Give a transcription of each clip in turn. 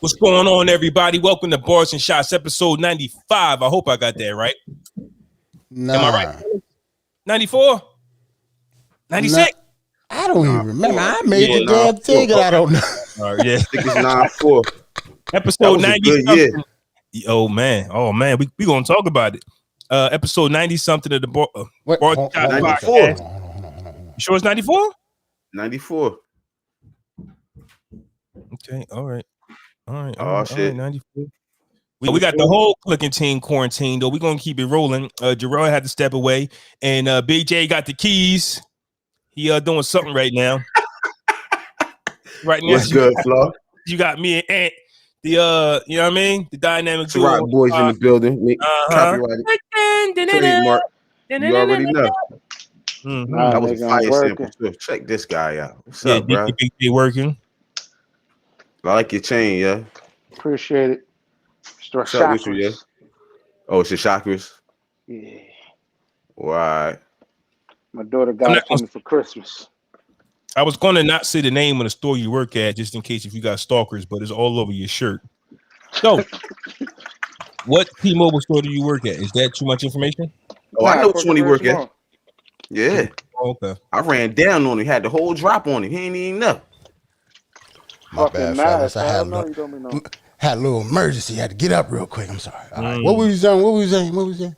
What's going on, everybody? Welcome to Barz and Shotz, episode 95. I hope I got that right. Nah. Am I right? 94? 96? Nah, I don't even remember. I made the damn thing and I don't know. All right, yeah. I think it's 94. Episode 90. Oh man. We gonna talk about it. Episode 90 something of the Barz and Shotz 94. podcast. You sure it's 94? 94. Okay, all right. Oh shit. 94. We got the whole clicking team quarantined, though. We're gonna keep it rolling. Jarrell had to step away, and Big J got the keys. He doing something right now. Right now, what's good, Flo? You got me and Ant. The you know what I mean? The dynamic duo. Rock boys in the building. Copyrighted. Trademark. You already know. Mm-hmm. That was a fire sample too. Check this guy out. What's up, bro? Big J working. I like your chain, yeah. Appreciate it. What's up with you, yeah? Oh, it's your chakras? Yeah. Right. My daughter got it for me for Christmas. I was going to not say the name of the store you work at just in case if you got stalkers, but it's all over your shirt. So, what T-Mobile store do you work at? Is that too much information? Oh, I know which one he work at. Yeah. Oh, okay. I ran down on him. Had the whole drop on him. He ain't even know. My bad, fellas. I had a little emergency. Had to get up real quick. I'm sorry. All right. What were you saying?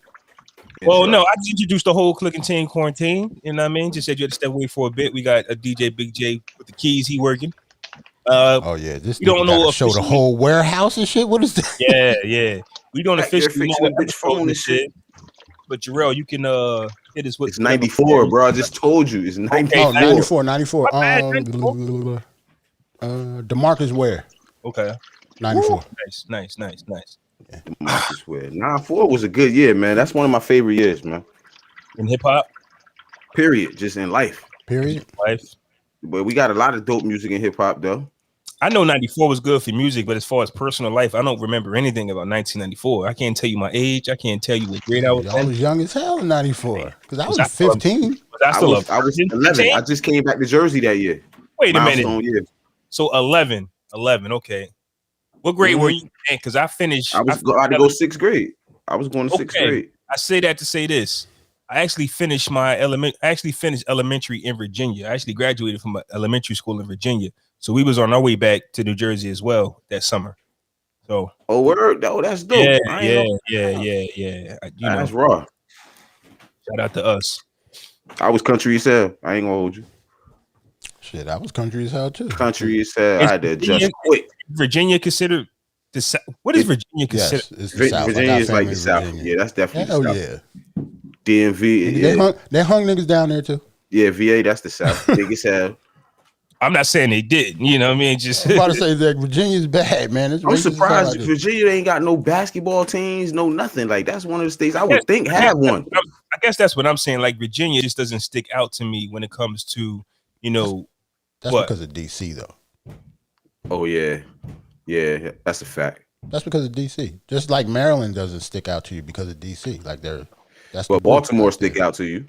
Well, no, I just introduced the whole clicking team quarantine. You know what I mean? Just said you had to step away for a bit. We got a DJ Big J with the keys. He working. This you don't know show the whole warehouse and shit. What is that? Yeah. We don't officially know what bitch phone and shit. But Jarrell, you can hit us with. It's 94, bro. I just told you it's 94. Oh, 94. DeMarcus Ware. Okay. 94. Nice. Yeah. DeMarcus Ware. 94 was a good year, man. That's one of my favorite years, man. In hip hop. Period. Just in life. Life. But we got a lot of dope music in hip hop, though. I know 94 was good for music, but as far as personal life, I don't remember anything about 1994. I can't tell you my age. I can't tell you what grade I was. I was young as hell in 94 because I was 15. I was 11. I just came back to Jersey that year. Wait a minute. Year. So 11. Okay. What grade were you in? Because I finished. I had to go sixth grade. I was going to sixth grade. I say that to say this. I actually finished elementary in Virginia. I actually graduated from elementary school in Virginia. So we was on our way back to New Jersey as well that summer. So word? Oh, that's dope. Yeah. That's raw. Shout out to us. I was country as hell. I ain't gonna hold you. Shit, I was country as hell too. Country as hell. I had to adjust quick. Virginia considered the South. What is Virginia considered? Yes, it's the South. Virginia is like the South. Yeah, that's definitely the South. Yeah. DMV. They hung niggas down there too. Yeah, VA, that's the South. Big as hell. I'm not saying they did. You know what I mean? Just I'm about to say that Virginia's bad, man. I'm surprised Virginia ain't got no basketball teams, no nothing. Like that's one of the states I would think have one. I guess that's what I'm saying. Like Virginia just doesn't stick out to me when it comes to, That's because of DC though. Oh yeah, that's a fact. That's because of DC. Just like Maryland doesn't stick out to you because of DC. Like but Baltimore stick out to you.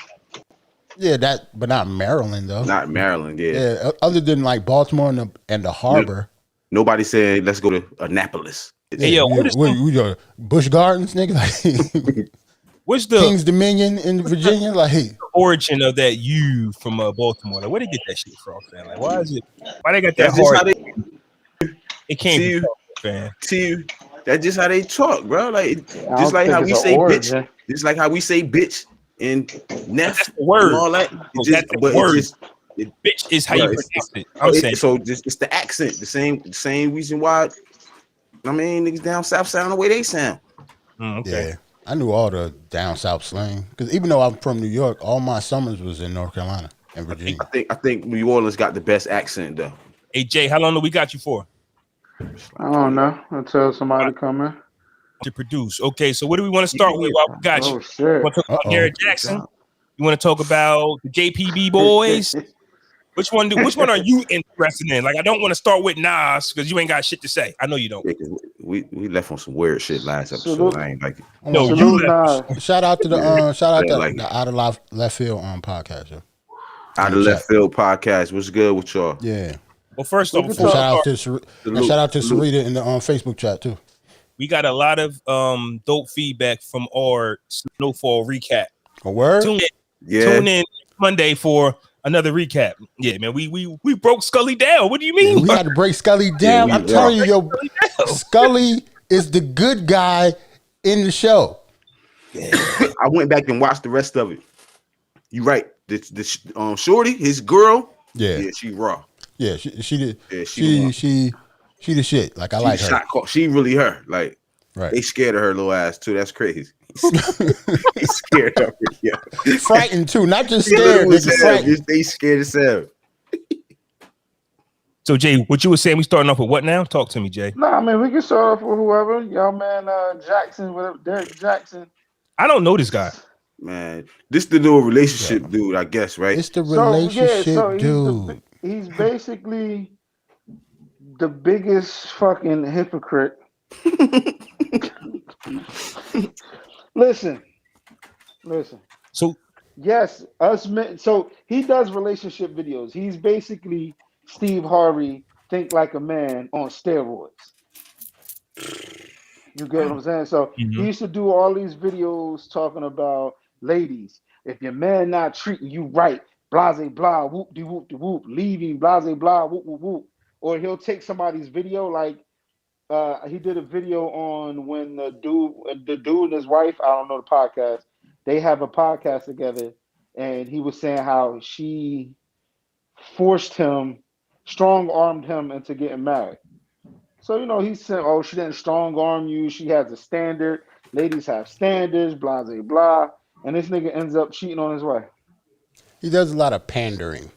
Yeah, but not Maryland though. Not Maryland, yeah. Yeah, other than like Baltimore and the harbor. Nobody said let's go to Annapolis. Hey yo, we go to Busch Gardens, nigga. Like, what's the King's Dominion in Virginia? Like the origin of that U from Baltimore? Like, where they get that shit from, man? Like, why they got that hard? It came from that's just how they talk, bro. Like just like how we say bitch. Just like how we say bitch and neff and all that. Bitch is how you pronounce it. I'm saying so. It's the accent. The same reason why. I mean, niggas down south sound the way they sound. Okay. Yeah, I knew all the down south slang because even though I'm from New York, all my summers was in North Carolina and Virginia. I think New Orleans got the best accent though. Hey Jay, how long do we got you for? I don't know. Until somebody come in. To produce. Okay, so what do we want to start with while we got you? Shit. Want to talk about Derrick Jaxn? You want to talk about the JPB boys? Which one are you interested in? Like, I don't want to start with Nas because you ain't got shit to say. I know you don't. Yeah, we left on some weird shit last episode. I ain't like it. No, you left. Shout out to the Out of Left Field podcast. Yo. Out of Left Field podcast. What's good with y'all? Yeah. Well, first off, shout out to Sarita in the Facebook chat too. We got a lot of dope feedback from our Snowfall recap. A word? Tune in Monday for another recap. Yeah, man, we broke Scully down. What do you mean? Yeah, we had to break Scully down. I'm telling you, yo, Scully is the good guy in the show. Yeah. I went back and watched the rest of it. You right. The shorty, his girl. Yeah, she raw. Yeah, she did. Yeah, she the shit. Like I like her. She really her. Like right. They scared of her little ass too. That's crazy. He's scared of her. Yeah. Frightened too. Not just scared. They scared as hell. So Jay, what you were saying? We starting off with what now? Talk to me, Jay. No, I mean we can start off with whoever. Y'all man, Jaxn, whatever, Derrick Jaxn. I don't know this guy. Man, this the little relationship dude, I guess, right? It's the relationship dude. He's basically the biggest fucking hypocrite. Listen. So yes, us men. So he does relationship videos. He's basically Steve Harvey, think like a man on steroids. You get what I'm saying? So he used to do all these videos talking about ladies. If your man not treating you right, blase blah, whoop de whoop de whoop, leaving blase blah, whoop whoop whoop. Or he'll take somebody's video, like he did a video on when the dude and his wife, I don't know the podcast, they have a podcast together, and he was saying how she forced him, strong-armed him into getting married. So, he said, oh, she didn't strong-arm you. She has a standard. Ladies have standards, blah, blah, blah. And this nigga ends up cheating on his wife. He does a lot of pandering.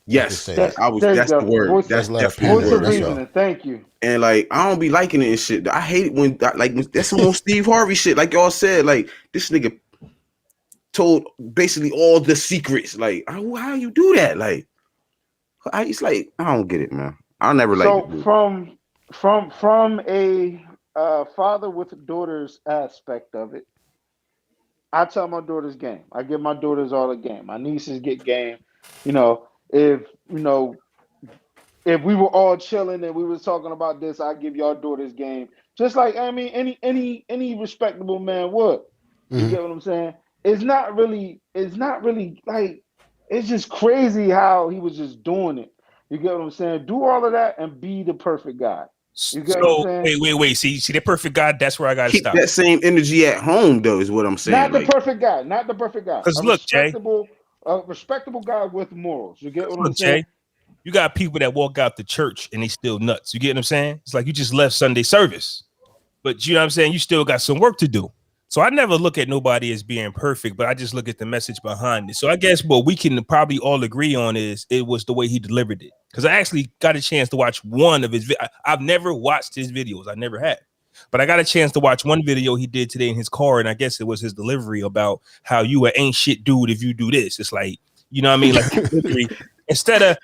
Yes, that's the word. That's definitely the word. Thank you. And, like, I don't be liking it and shit. I hate it when that's some more Steve Harvey shit. Like y'all said, like, this nigga told basically all the secrets. Like, how you do that? Like, it's like, I don't get it, man. I never like it. From a father with daughters aspect of it, I tell my daughters game. I give my daughters all the game. My nieces get game. If we were all chilling and we was talking about this, I give y'all daughters game. Just like any respectable man would. You get what I'm saying? It's not really like, it's just crazy how he was just doing it. You get what I'm saying? Do all of that and be the perfect guy. You get what I'm saying? Wait. See the perfect guy. That's where I got to stop. That same energy at home, though, is what I'm saying. Not the perfect guy. Because look, Jay, a respectable guy with morals. You get what I'm saying? Jay, you got people that walk out the church and they still nuts. You get what I'm saying? It's like you just left Sunday service, but you know what I'm saying? You still got some work to do. So I never look at nobody as being perfect, but I just look at the message behind it. So I guess what we can probably all agree on is it was the way he delivered it. Because I actually got a chance to watch one of his I've never watched his videos. I never had. But I got a chance to watch one video he did today in his car, and I guess it was his delivery about how you ain't shit dude if you do this. It's like, you know what I mean? Like instead of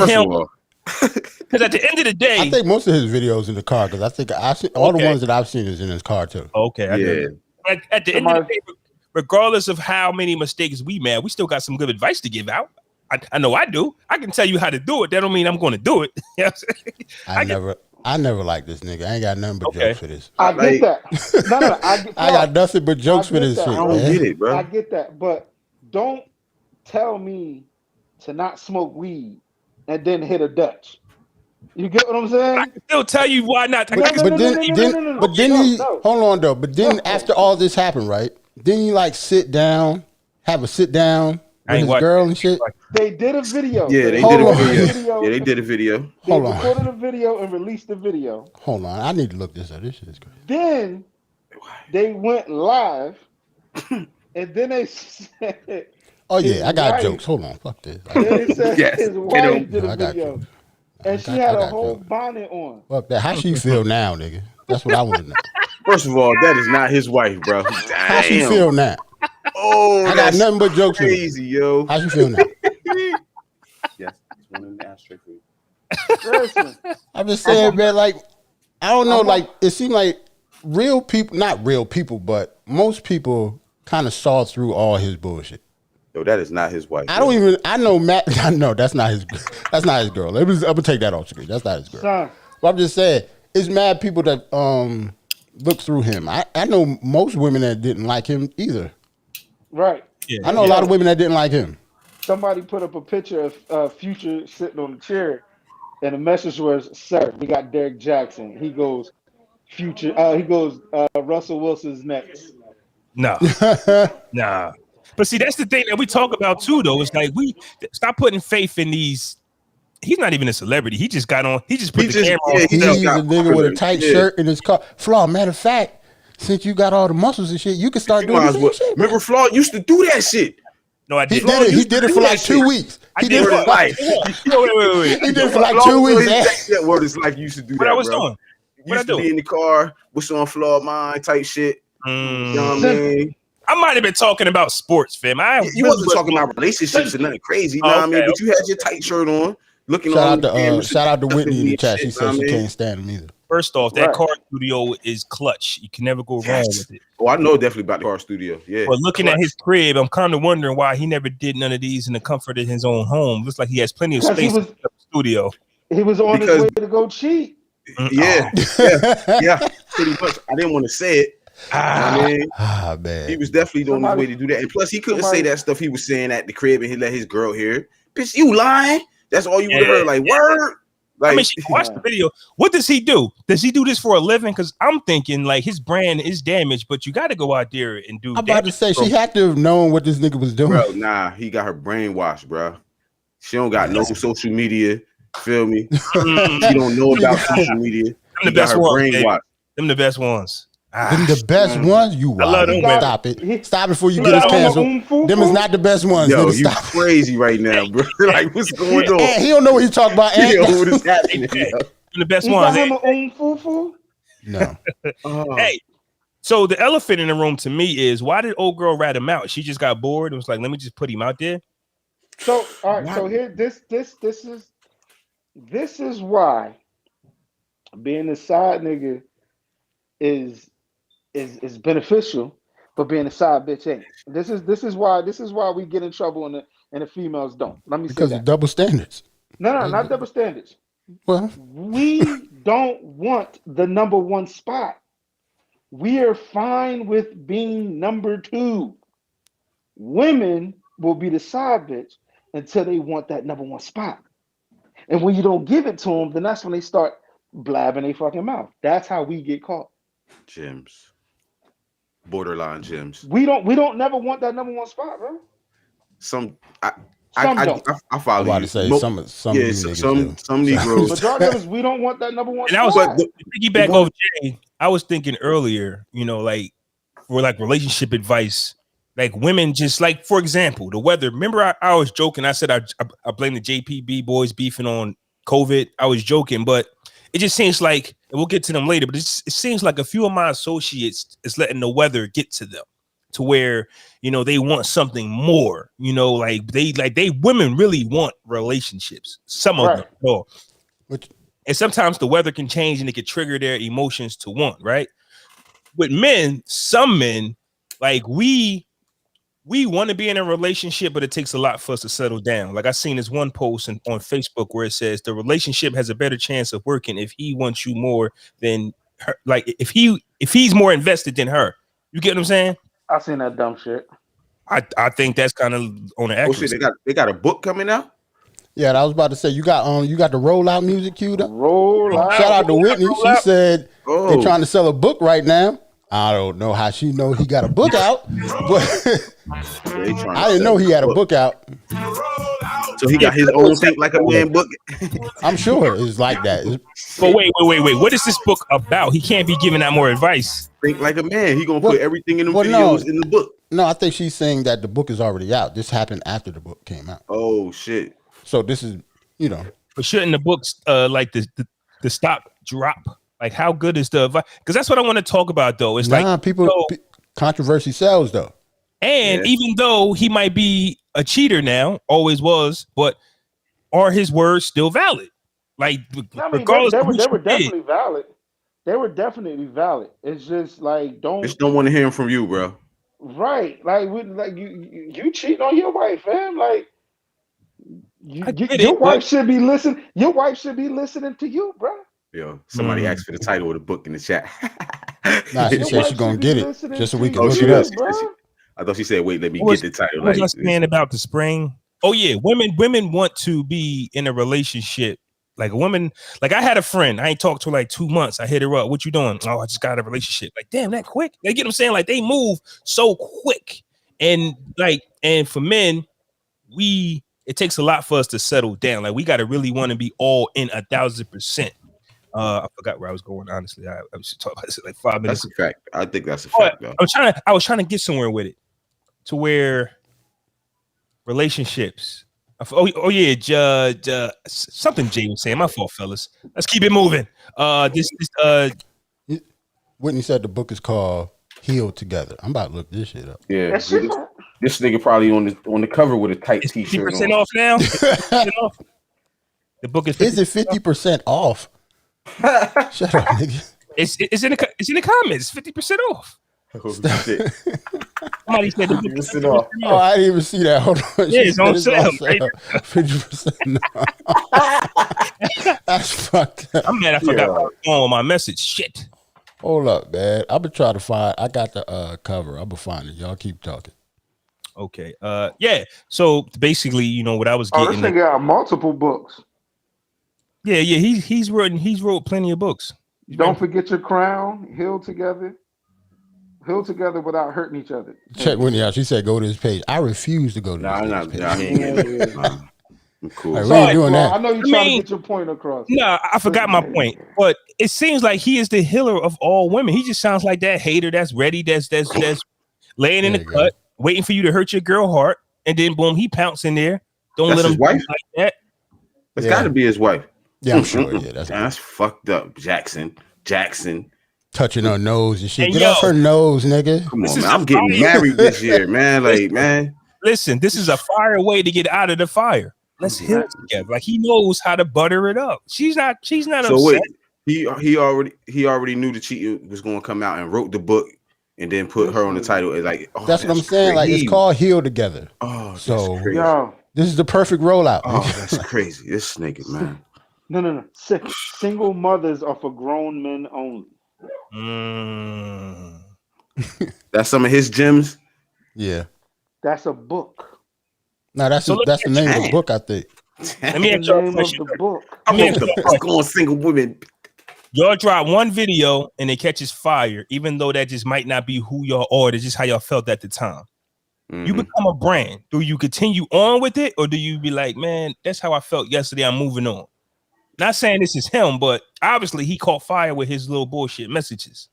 him. Because at the end of the day, I think most of his videos in the car. Because I think all the ones that I've seen is in his car too. Okay, At the end of the day, regardless of how many mistakes we made, we still got some good advice to give out. I know I do. I can tell you how to do it. That don't mean I'm going to do it. You know I never liked this nigga. I ain't got nothing but jokes for this. I get that. No, I got nothing but jokes for this shit. I don't get it, bro. I get that, but don't tell me to not smoke weed and then hit a Dutch. You get what I'm saying? I can still tell you why not. But then hold on though. But then after all this happened, right? Then you like have a sit down with his girl and shit. They did a video. Yeah, they did a video. Yeah, they did a video. They recorded a video and released the video. Hold on, I need to look this up. This shit is crazy. Then they went live, and then they said, "Oh yeah, I got jokes." Hold on, fuck this. They said his wife did a video. And she had a whole bonnet on. Fuck that. How she feel now, nigga? That's what I want to know. First of all, that is not his wife, bro. Damn. How she feel now? Oh, I got nothing but jokes. Crazy, yo. How she feel now? Yes, it's one in the ashtray for you. Listen, I'm just saying, man. Like, I don't know. Like, it seemed like real people, not real people, but most people kind of saw through all his bullshit. Yo, that is not his wife. I know Matt. No, that's not his girl. I'm gonna take that off screen. That's not his girl. Son. But I'm just saying, it's mad people that look through him. I know most women that didn't like him either. Right. Yeah. I know a lot of women that didn't like him. Somebody put up a picture of Future sitting on the chair, and the message was, "Sir, we got Derrick Jaxn." He goes, "Future." He goes, "Russell Wilson's next." Nah. But see, that's the thing that we talk about too, though. It's like we stop putting faith in these. He's not even a celebrity. He just got on. He just put the camera on. He's a nigga with a tight shirt in his car. Flaw. Matter of fact, since you got all the muscles and shit, you can start doing this shit. Remember, Flaw used to do that shit. No, I did. He did it for like 2 weeks. He did it for like. Wait. He did it for like 2 weeks. That word is like you used to do that. What I was bro. doing? You used to be in the car. What's on Flaw mind type shit. You know what I mean? I might have been talking about sports, fam. You wasn't talking about relationships and nothing crazy, you know what I mean? But you had your tight shirt on, looking on the camera. Shout out to Whitney in the chat. She said she can't stand him either. First off, that car studio is clutch. You can never go wrong with it. Oh, I know definitely about the car studio. Yeah. But looking at his crib, I'm kind of wondering why he never did none of these in the comfort of his own home. Looks like he has plenty of space in the studio. He was on his way to go cheat. Yeah, pretty much. I didn't want to say it. Man. He was definitely on his way to do that. And plus, he couldn't say that stuff he was saying at the crib and he let his girl hear it. Bitch, you lying? That's all you would have heard. Like, word? Like, I mean, she watched the video. What does he do? Does he do this for a living? Because I'm thinking, like, his brand is damaged, but you got to go out there and do. I'm about to say, she had to have known what this nigga was doing. Bro, nah, he got her brainwashed, bro. She don't got no social media. Feel me? She don't know about social media. Them the best ones. Them the best ones. Them the best ones? You wild. Stop it. Stop it before you get us canceled. Them is not the best ones. Yo, you crazy right now, bro. Like, what's going on? He don't know what he's talking about. Yo, what is happening? The best ones. No. Hey, so the elephant in the room to me is, why did old girl rat him out? She just got bored and was like, let me just put him out there. So, all right. So here, this is why being a side nigga is beneficial, but being a side bitch ain't. This is why we get in trouble and the females don't. Let me say because of double standards. No, not double standards. Well, we don't want the number one spot. We are fine with being number two. Women will be the side bitch until they want that number one spot. And when you don't give it to them, then that's when they start blabbing their fucking mouth. That's how we get caught. Gems. Borderline gems. We don't never want that number one spot, bro. I follow you. To say some Negroes. Majority of us, we don't want that number one and spot. I was piggyback off Jay. I was thinking earlier, like for like relationship advice, like women just like, for example, the weather. Remember, I was joking. I said I blame the JPB boys beefing on COVID. I was joking, but it just seems like, and we'll get to them later, but it seems like a few of my associates is letting the weather get to them, to where, they want something more, like they women really want relationships. Some of them. No. And sometimes the weather can change and it can trigger their emotions to want, right? With men, some men, like we want to be in a relationship, but it takes a lot for us to settle down. Like I seen this one post on Facebook where it says the relationship has a better chance of working if he wants you more than her. Like if he's more invested than her. You get what I'm saying? I seen that dumb shit. I think that's kind of on the accuracy. They got a book coming out. Yeah, I was about to say you got the rollout music queued up. Rollout. Shout out to Whitney. She said they're trying to sell a book right now. I don't know how she know he got a book out, but I didn't know he had a book out. So he got his own Think Like a Man book. I'm sure it's like that. But wait. What is this book about? He can't be giving out more advice. Think Like a Man. He gonna put everything in the videos in the book. No, I think she's saying that the book is already out. This happened after the book came out. Oh shit. So this is, But shouldn't the books like the stop drop? Like how good is the advice? Because that's what I want to talk about though. It's controversy sells though. And even though he might be a cheater now, always was, but are his words still valid? Like regardless, they were definitely valid. They were definitely valid. It's just like just don't want to hear him from you, bro. Right, like you cheating on your wife, fam. Like your wife should be listening. Your wife should be listening to you, bro. Yo, somebody asked for the title of the book in the chat. Nah, she said she's gonna get it just so we can look it up. I thought she said, "Wait, let me get the title." What was I saying about the spring? Oh yeah, women want to be in a relationship. Like a woman, like I had a friend, I ain't talked to her like 2 months. I hit her up. What you doing? Oh, I just got a relationship. Like, damn, that quick. They get what I'm saying? Like they move so quick. And for men, it takes a lot for us to settle down. Like we got to really want to be all in 1,000%. I forgot where I was going. Honestly, I was talking about this like 5 minutes. That's a fact. I think that's a fact. Though. I was trying to get somewhere with it, to where relationships. Oh yeah, something Jay was saying. My fault, fellas. Let's keep it moving. Whitney said the book is called "Healed Together." I'm about to look this shit up. Yeah, this nigga probably on the cover with a tight t-shirt. 50% off now. 50% off. The book is. Is it 50% off? Shut up, nigga. It's in the comments. 50% off. Oh, shit. Somebody said the book is 50% off. Oh, I didn't even see that. Hold on. Yeah, it's on sale. 50% off. That's fucked up. I'm mad I forgot my message. Shit. Hold up, man. I've been trying to find. I got the cover. I'll be finding. Y'all keep talking. Okay. Yeah. So basically, you know what I was getting. Oh, this nigga got multiple books. Yeah. He's wrote plenty of books. Don't forget your crown. Heal together without hurting each other. Check Whitney out. She said go to this page. I refuse to go to this page. Nah, he ain't I'm cool. Right, we ain't doing that. I know you're trying to get your point across. No, I forgot my point. But it seems like he is the healer of all women. He just sounds like that hater that's ready, that's laying in the cut, waiting for you to hurt your girl heart, and then boom, he pounce in there. Don't let him wife like that. It's got to be his wife. Yeah, I'm sure. Yeah, that's fucked up. Jaxn. Touching her nose and shit. Get off her nose, nigga. Come on, man. I'm getting married this year, man. Like, man. Listen, this is a fire way to get out of the fire. Let's heal together. Like he knows how to butter it up. She's not so upset. Wait, he already knew the cheating was going to come out and wrote the book and then put her on the title. Like, that's what I'm saying. Crazy. Like it's called Heal Together. Oh, so this is the perfect rollout. Oh, that's crazy. This nigga, man. No. Single mothers are for grown men only. That's some of his gems. Yeah, that's a book. No, that's the name of the book, I think. Let me ask y'all a question. I'm going single women. Y'all drop one video and it catches fire, even though that just might not be who y'all are. It's just how y'all felt at the time. Mm-hmm. You become a brand. Do you continue on with it, or do you be like, man, that's how I felt yesterday, I'm moving on? Not saying this is him, but obviously he caught fire with his little bullshit messages.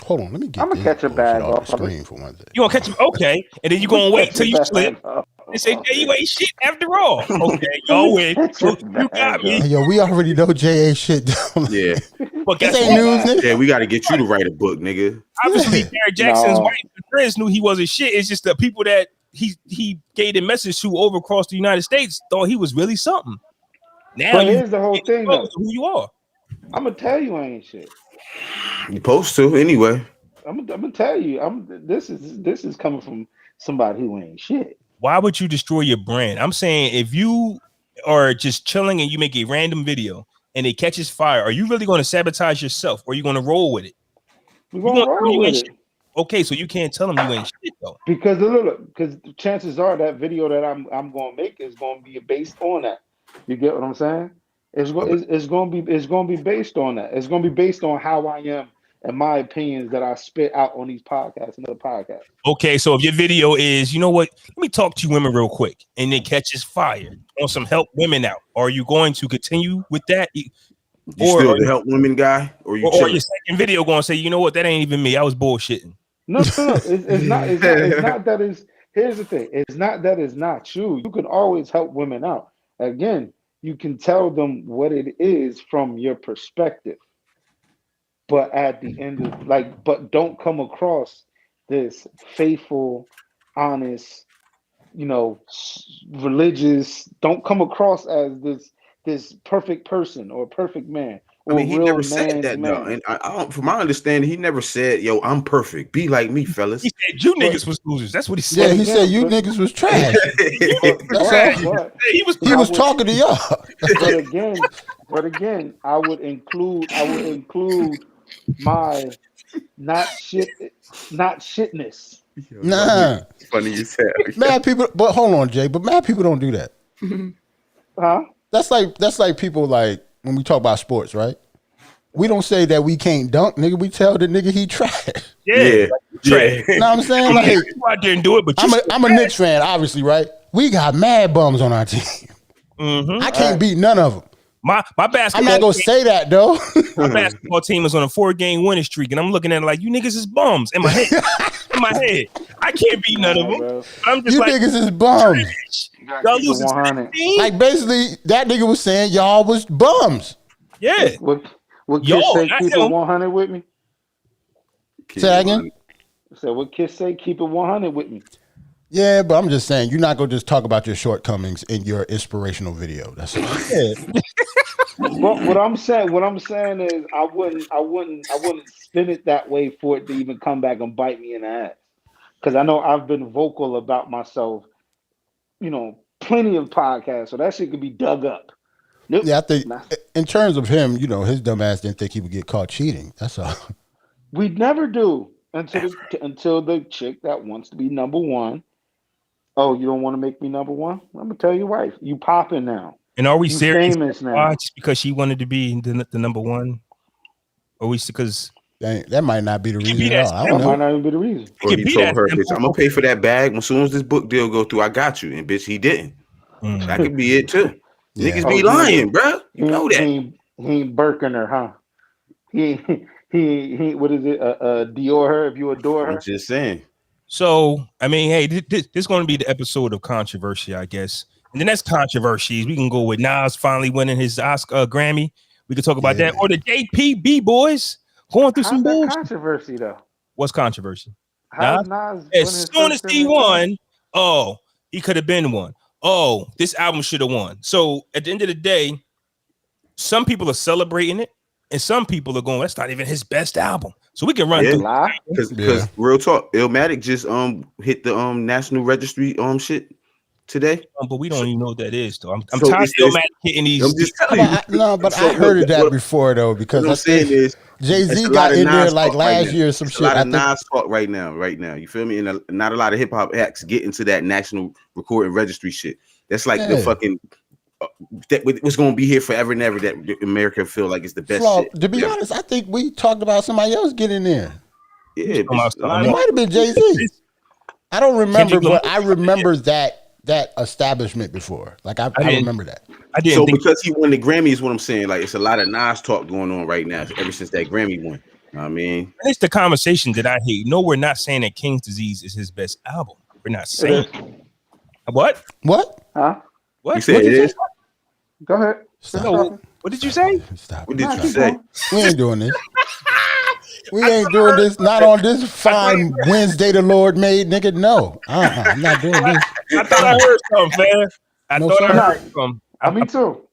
Hold on, let me get. I'm gonna catch a bag off the screen for one thing. You gonna catch him? Okay, and then you gonna wait till you slip. They say, Jay, you ain't shit after all. Okay, y'all win. You got me. Yo, we already know Jay ain't shit. Yeah, but this ain't news, nigga. Yeah, we got to get you to write a book, nigga. Obviously, Derrick Jaxn's wife and friends knew he wasn't shit. It's just the people that he gave the message to over across the United States thought he was really something. Now, but here's the whole thing, though. Who you are? I'm gonna tell you I ain't shit. You supposed to anyway. I'm gonna tell you. This is coming from somebody who ain't shit. Why would you destroy your brand? I'm saying if you are just chilling and you make a random video and it catches fire, are you really going to sabotage yourself, or are you going to roll with it? We're gonna roll with it. Okay, so you can't tell them you ain't shit though. Because chances are that video that I'm gonna make is gonna be based on that. You get what I'm saying? It's gonna be based on that. It's gonna be based on how I am and my opinions that I spit out on these podcasts and other podcasts. Okay, so if your video is, you know what, let me talk to you women real quick, and it catches fire on some help women out, are you going to continue with that? You still the help women guy, or your second video going to say, you know what, that ain't even me, I was bullshitting. No. It's not that is. Here's the thing. It's not that it's not you. You can always help women out. Again, you can tell them what it is from your perspective. But at the end of but don't come across this faithful, honest, religious. Don't come across as this perfect person or perfect man I mean, he never said that though, and from my understanding, he never said, "Yo, I'm perfect. Be like me, fellas." He said you niggas was losers. That's what he said. Yeah, he said you niggas was trash. He was talking to y'all. But again, I would include my not shitness. Nah, funny you said. Mad people, but hold on, Jay. But mad people don't do that. Huh? That's like people like when we talk about sports, right? We don't say that we can't dunk, nigga. We tell the nigga he trash. Yeah. Trash. You know what I'm saying? Like, you out there and do it, but I'm a Knicks fan, obviously, right? We got mad bums on our team. Mm-hmm. I can't beat none of them. My basketball. I'm not gonna say that though. My basketball team is on a 4-game winning streak, and I'm looking at it like you niggas is bums in my head. I can't beat none of them. I'm just you like, niggas is bums. Y'all losing 100. Like basically, that nigga was saying y'all was bums. Yeah. What Kiss say? Keep it 100 with me. Say that again. So what Kiss say? Keep it 100 with me. Yeah, but I'm just saying you're not gonna just talk about your shortcomings in your inspirational video. That's all. But what I'm saying is I wouldn't spin it that way for it to even come back and bite me in the ass. Because I know I've been vocal about myself, plenty of podcasts, so that shit could be dug up. Nope. Yeah, I think in terms of him, his dumb ass didn't think he would get caught cheating. That's all. We never do until the chick that wants to be number one. Oh, you don't want to make me number one? I'm gonna tell your wife. You popping now. And are we serious now? Just because she wanted to be the number one? Or we because that might not be the reason at all. I don't know. That might not even be the reason. Or he told her, bitch, I'm gonna pay for that bag. As soon as this book deal go through, I got you. And bitch, he didn't. That could be it too. Yeah. Niggas be lying, bro. You know that. He ain't Birkin her, huh? He what is it? Dior her if you adore her. I'm just saying. So, I mean, hey, this is going to be the episode of controversy, I guess. And the next controversy, we can go with Nas finally winning his Oscar Grammy. We can talk about that. Or the JPB boys going through some bullshit. Controversy, though. What's controversy? Nas as soon as he won, he could have been one. Oh, this album should have won. So, at the end of the day, some people are celebrating it, and some people are going, that's not even his best album. So we can run through because real talk, Illmatic just hit the National Registry shit today. But we don't even know what that is though. I'm tired of Illmatic hitting these. I'm just telling you. But I heard of that before though, because what I'm saying is Jay-Z got in there like last year or some shit. A lot of Nas talk right now. You feel me? And not a lot of hip hop acts get into that National Recording Registry shit. That's like the fucking that was going to be here forever and ever. That America feel like it's the best shit. To be honest, I think we talked about somebody else getting there. Yeah, it might have been Jay-Z. I don't remember, but I remember that establishment before. Like I remember that. I didn't. So because he won the Grammy is what I'm saying. Like it's a lot of Nas talk going on right now. Ever since that Grammy won, I mean, it's the conversation that I hate. No, we're not saying that King's Disease is his best album. We're not saying what? Huh? What? You said it is? Go ahead. So, what did you say? What did you say? We ain't doing this. We ain't doing this. Not on this fine Wednesday the Lord made, nigga. No, I'm not doing this. I thought I heard something, man. I thought I heard something. Me too.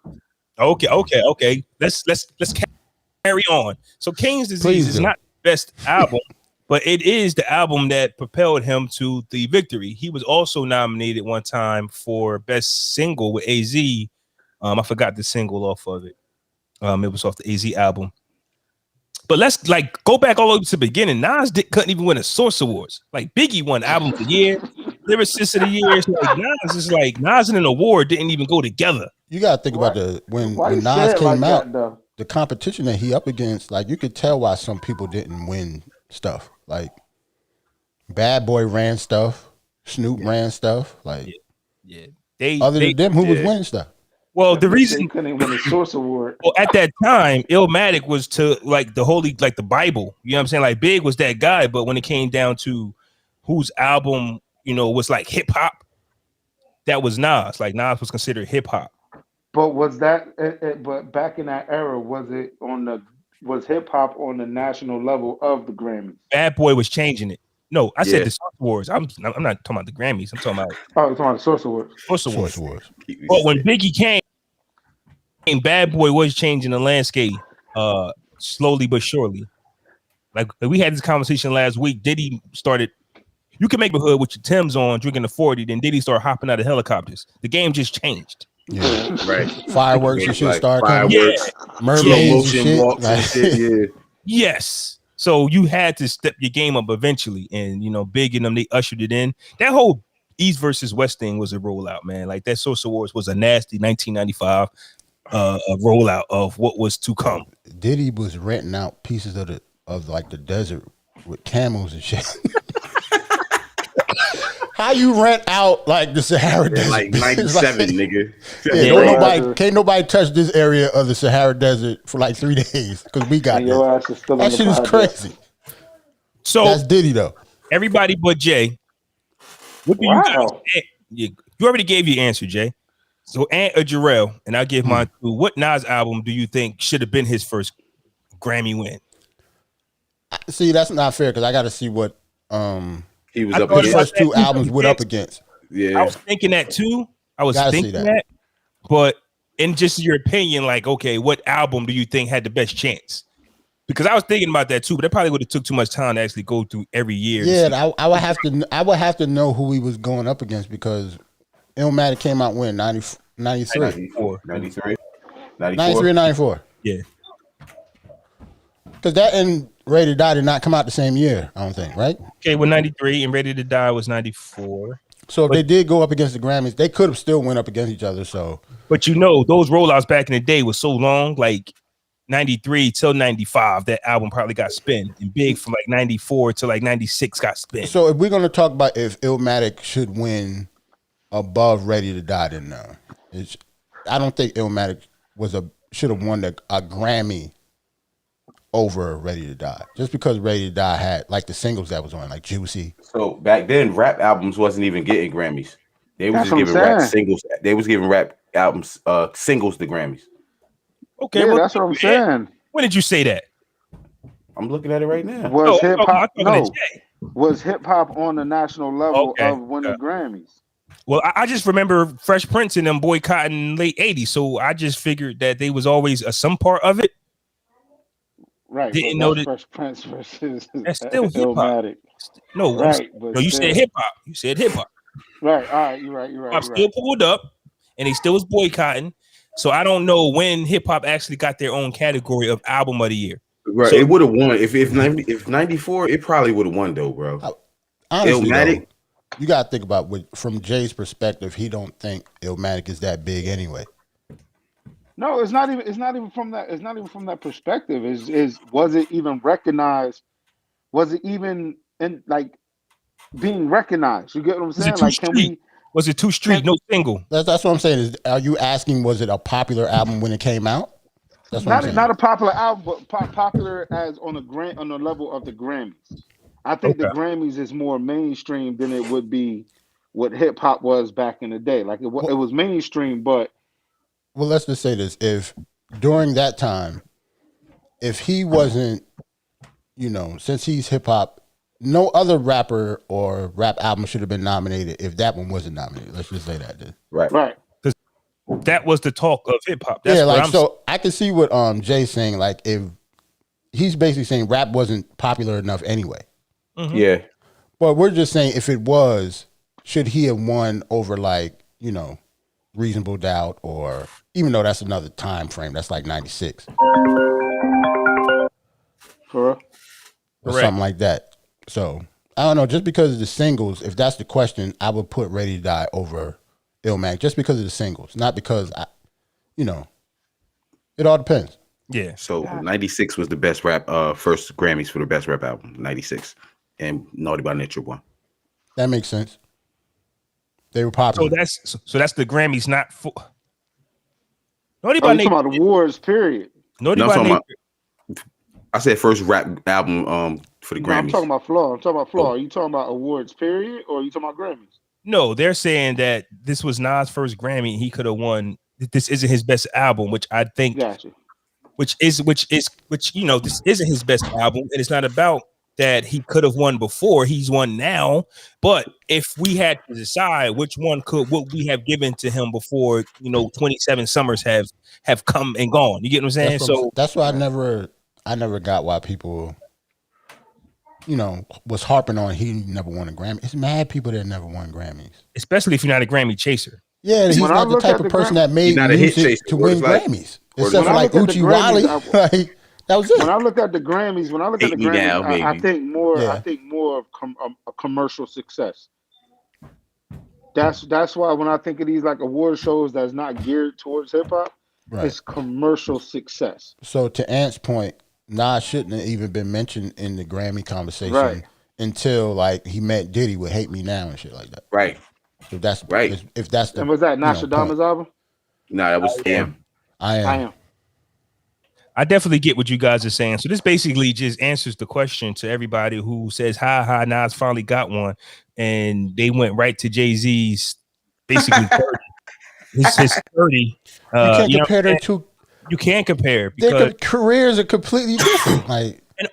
Okay. Let's carry on. So, King's Disease is not the best album, but it is the album that propelled him to the victory. He was also nominated one time for best single with AZ. I forgot the single off of it. It was off the AZ album. But let's go back all the way to the beginning. Nas couldn't even win a Source Awards. Like Biggie won Album of the Year, Lyricist of the Year. So Nas is Nas and an award didn't even go together. You gotta think about when Nas came out, the competition that he up against. Like you could tell why some people didn't win stuff. Like Bad Boy ran stuff, Snoop ran stuff. Like other than them, who was winning stuff? Well, the reason he couldn't win a Source Award. Well, at that time, Illmatic was to the holy, the Bible. You know what I'm saying? Like Big was that guy, but when it came down to whose album, was like hip hop, that was Nas. Like Nas was considered hip hop. But was that? But back in that era, was hip hop on the national level of the Grammys? Bad Boy was changing it. No, I said the Source Awards. I'm not talking about the Grammys. I'm talking about you're talking about the Source Awards. Source Awards. But when Biggie came, Bad Boy was changing the landscape slowly but surely. Like we had this conversation last week. Diddy started. You can make a hood with your Timbs on, drinking the 40. Then Diddy started hopping out of helicopters. The game just changed. Yeah, right. Fireworks and shit like start coming. Fireworks, Mermaids and shit. walks and shit. Yeah. Yes. So you had to step your game up eventually, and Big and them, they ushered it in. That whole East versus West thing was a rollout, man. Like that Social Wars was a nasty 1995 a rollout of what was to come. Diddy was renting out pieces of the desert with camels and shit. How you rent out like the Sahara Desert? Like 97, nigga. Yeah, can't nobody touch this area of the Sahara Desert for like 3 days because we got that shit is crazy. So that's Diddy though. Everybody but Jay. What do you guys? You already gave your answer, Jay. So Ant or Jarrell, and I'll give mine too. What Nas album do you think should have been his first Grammy win? See, that's not fair because I got to see what he was up against. First two albums went up against. Yeah, I was thinking that too. I was thinking that, but in just your opinion, like, okay, what album do you think had the best chance? Because I was thinking about that too, but it probably would have took too much time to actually go through every year. Yeah, I would have to know who he was going up against because Illmatic came out when 93, 94, 93, 93 and 94. Yeah, because that and Ready to Die did not come out the same year. I don't think, right? Okay, well, 93 and Ready to Die was 94. So if they did go up against the Grammys, they could have still went up against each other. So, but those rollouts back in the day was so long, like 93 till 95, that album probably got spin, and Big from like 94 to like 96 got spin. So if we're gonna talk about if Illmatic should win above Ready to Die, then no. I don't think Illmatic should have won a Grammy over Ready to Die, just because Ready to Die had like the singles that was on, like Juicy. So back then, rap albums wasn't even getting Grammys. They was just giving rap singles. They was giving rap albums singles to Grammys. Okay, well, that's what I'm saying. When did you say that? I'm looking at it right now. Was hip hop? No, was hip hop on the national level of winning Grammys? Well, I just remember Fresh Prince and them boycotting late 80s, so I just figured that they was always some part of it. Right. Didn't know that Fresh Prince versus that's still hip hop. No, right. No, you said hip hop. You said hip hop. Right. All right. You're right. You're right. Hip hop still pulled up, and they still was boycotting. So I don't know when hip hop actually got their own category of album of the year. Right. So, it would have won if 94. It probably would have won though, bro. Honestly, Illmatic. You gotta think about from Jay's perspective. He don't think Illmatic is that big anyway. No, it's not even from that. It's not even from that perspective. Was it even recognized? Was it even being recognized? You get what I'm saying? Like, was it too street? No single. That's what I'm saying. Are you asking? Was it a popular album when it came out? That's what I'm saying. Not a popular album, but popular as on the level of the Grammys. I think the Grammys is more mainstream than it would be what hip hop was back in the day. Like it was mainstream, but. Well, let's just say this. If during that time, if he wasn't, since he's hip hop, no other rapper or rap album should have been nominated if that one wasn't nominated. Let's just say that. Right. Because that was the talk of hip hop. So I can see what Jay's saying. Like if he's basically saying rap wasn't popular enough anyway. Mm-hmm. Yeah. But we're just saying if it was, should he have won over Reasonable Doubt, or even though that's another time frame, that's like 96 or something like that. So I don't know, just because of the singles, if that's the question, I would put Ready to Die over Illmatic just because of the singles, not because it all depends. Yeah. So 96 was the best rap first Grammys for the best rap album, 96, and Naughty by Nature won. That makes sense. They were popular. So that's the Grammys, not for. Naughty by Nature. Talking about awards, period. Naughty by Nature. I said first rap album for the Grammys. I'm talking about Flaw. Are you talking about awards, period, or are you talking about Grammys? No, they're saying that this was Nas' first Grammy. He could have won. This isn't his best album, which I think. Gotcha. Which this isn't his best album, and it's not about that he could have won before. He's won now. But if we had to decide which one would we have given to him before, 27 summers have come and gone. You get what I'm saying? That's why I never got why people, was harping on he never won a Grammy. It's mad people that never won Grammys. Especially if you're not a Grammy chaser. Yeah, he's not the type of person that made music to win Grammys. Except for like Uchi Wally. Like, that was it. When I look at the Grammys, I think more of a commercial success. That's why when I think of these like award shows that's not geared towards hip hop, it's commercial success. So to Ant's point, Nas shouldn't have even been mentioned in the Grammy conversation until like he met Diddy with "Hate Me Now" and shit like that. Right. So that's right. If that's the and was that Nostradamus album? No, that was I Am. I definitely get what you guys are saying. So this basically just answers the question to everybody who says, ha, Nas finally got one. And they went right to Jay-Z's basically 30. It's his 30. You can't compare the two. You can't compare because their careers are completely different. Like, and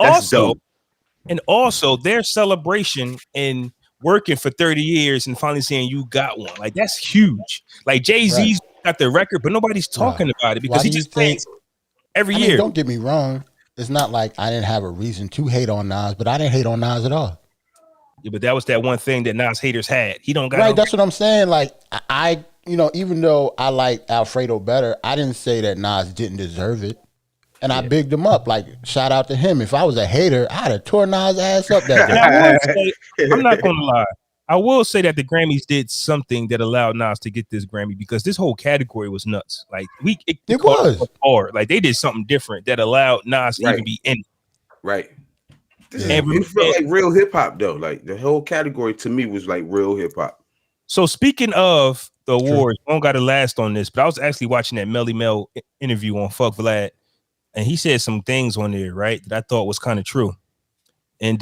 also their celebration in working for 30 years and finally saying you got one. Like, that's huge. Like, Jay-Z's got the record, but nobody's talking about it because he just plays every year. Don't get me wrong. It's not like I didn't have a reason to hate on Nas, but I didn't hate on Nas at all. Yeah, but that was that one thing that Nas haters had. He don't got right. That's what I'm saying. Like I even though I like Alfredo better, I didn't say that Nas didn't deserve it, and I bigged him up. Like shout out to him. If I was a hater, I'd have tore Nas' ass up that day. I'm not gonna lie. I will say that the Grammys did something that allowed Nas to get this Grammy because this whole category was nuts. Like it was hard. Like they did something different that allowed Nas to even be in it. Right. It felt like real hip hop though. Like the whole category to me was like real hip hop. So speaking of the awards, I don't got to last on this, but I was actually watching that Melly Mel interview on Fuck Vlad, and he said some things on there, right, that I thought was kind of true. And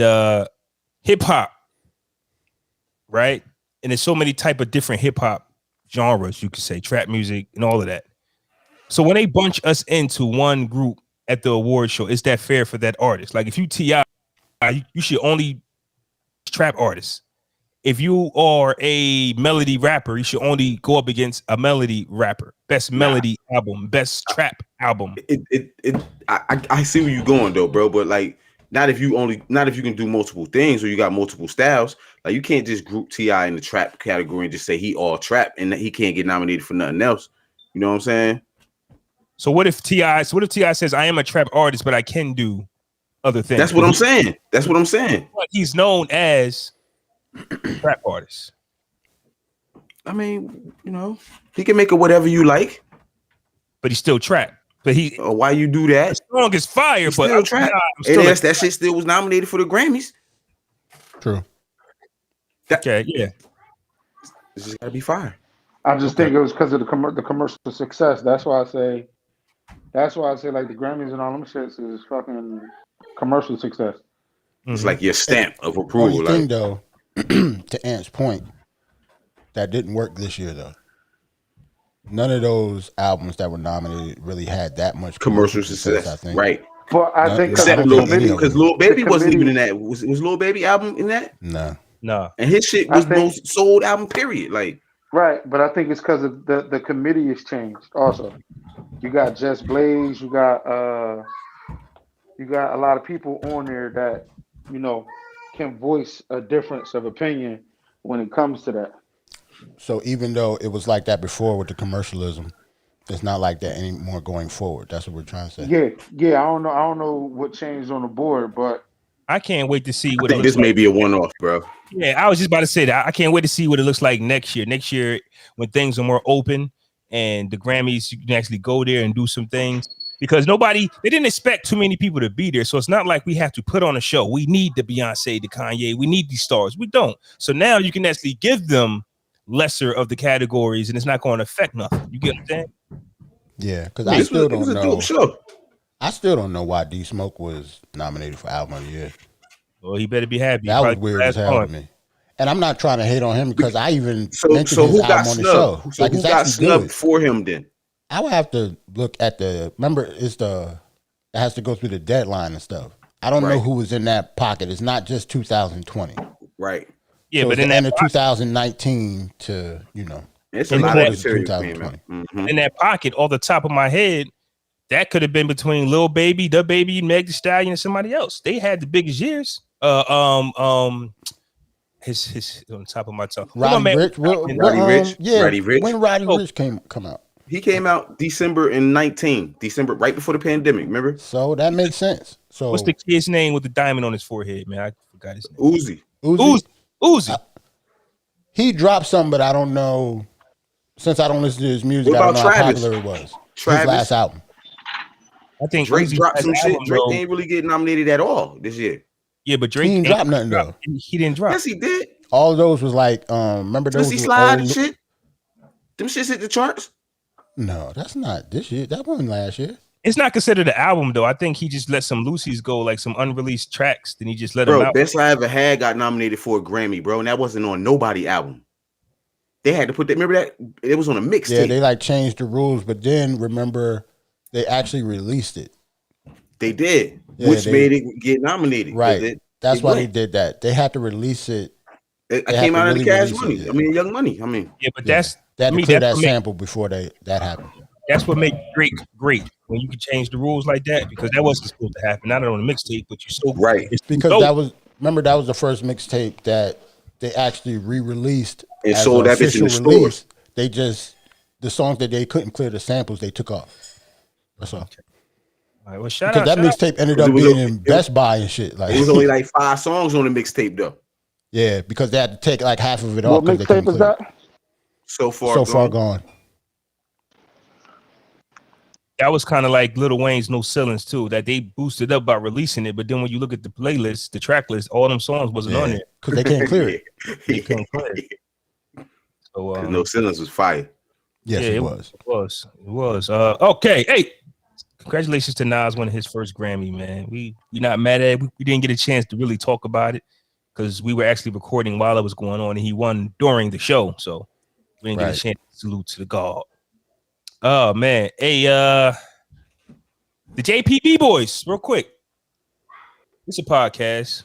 hip hop. Right. And there's so many type of different hip hop genres, you could say trap music and all of that. So when they bunch us into one group at the award show, is that fair for that artist? Like if you T.I., you should only trap artists. If you are a melody rapper, you should only go up against a melody rapper. Best melody album, best trap album. I see where you're going though, bro. But like not if you can do multiple things or you got multiple styles. Like you can't just group T.I. in the trap category and just say he all trap and he can't get nominated for nothing else. You know what I'm saying? So what if T.I. says I am a trap artist, but I can do other things? That's what I'm saying. That's what I'm saying. He's known as trap artist. I mean, he can make it whatever you like, but he's still trap. But why you do that? The song is fire, but still trap. That shit still was nominated for the Grammys. True. Okay, yeah. This is gotta be fire. I just think it was because of the commercial success. That's why I say like the Grammys and all them shits is fucking commercial success. It's like your stamp of approval. Only thing though, to Ant's point, that didn't work this year though. None of those albums that were nominated really had that much commercial success. I think. Right. But I think because Lil Baby wasn't even in that. Was Lil Baby album in that? No. And his shit was most sold album, period. Like right, but I think it's because of the committee has changed. Also, you got Just Blaze, you got a lot of people on there that can voice a difference of opinion when it comes to that. So even though it was like that before with the commercialism, it's not like that anymore going forward. That's what we're trying to say. Yeah. I don't know what changed on the board, but I can't wait to see what I think this may be a one-off, bro. Yeah, I was just about to say that. I can't wait to see what it looks like next year. Next year, when things are more open and the Grammys, you can actually go there and do some things because they didn't expect too many people to be there. So it's not like we have to put on a show. We need the Beyonce, the Kanye. We need these stars. We don't. So now you can actually give them lesser of the categories and it's not going to affect nothing. You get what I'm saying? Yeah, because I still don't know. I still don't know why D Smoke was nominated for Album of the Year. Well, he better be happy. That was weird as hell to me. And I'm not trying to hate on him because I even mentioned his album on the show. So who got snubbed for him then? I would have to look at remember it has to go through the deadline and stuff. I don't know who was in that pocket. It's not just 2020. Right. Yeah, so but in in the end that of 2019 to, you know, it's a lot of material 2020. In that pocket, off the top of my head, that could have been between Lil Baby, Da Baby, Meg Thee Stallion, and somebody else. They had the biggest years. His on top of my tongue. Roddy Rich. Yeah. Roddy Rich. When Roddy Rich come out? He came out December 19, right before the pandemic. Remember? So that makes sense. So what's the kid's name with the diamond on his forehead, man? I forgot his name. Uzi. He dropped something, but I don't know. Since I don't listen to his music, I don't know how popular it was. His last album. I think Drake dropped some shit. Drake ain't really get nominated at all this year. Yeah, but Drake he didn't drop nothing though. He didn't drop. Yes, he did. All of those was like, remember those? Pussy Slide and shit. Them shits hit the charts. No, that's not this year. That wasn't last year. It's not considered an album though. I think he just let some loosies go, like some unreleased tracks. Then he just let them out. Best I Ever Had got nominated for a Grammy, bro, and that wasn't on nobody album. They had to put that. Remember that? It was on a mixtape. Yeah, they like changed the rules, but then remember they actually released it. They did, which made it get nominated. Right. That's why they did that. They had to release it. It came out of the Cash Money. I mean, Young Money. I mean, yeah, but that's they had to clear that sample before that happened. That's what makes Drake great when you can change the rules like that, because that wasn't supposed to happen. Not on a mixtape, but you so right. It's because that was the first mixtape that they actually re-released and sold that bitch in the stores. They just the songs that they couldn't clear the samples they took off. That's all. Okay. All right, well, because that mixtape ended up being in Best Buy and shit. Like it was only like 5 songs on the mixtape though. Yeah, because they had to take like half of it off. What mixtape is that? So Far Gone. That was kind of like Lil Wayne's No Ceilings too, that they boosted up by releasing it. But then when you look at the playlist, the track list, all them songs wasn't on there because they can't clear it. They couldn't clear it. So No Ceilings was fire. Yes, it was. It was. Okay, hey, congratulations to Nas winning his first Grammy, man. We not mad at it. We didn't get a chance to really talk about it because we were actually recording while it was going on, and he won during the show, so we didn't get a chance to salute to the God. Oh man, hey, the JPB boys, real quick. It's a podcast.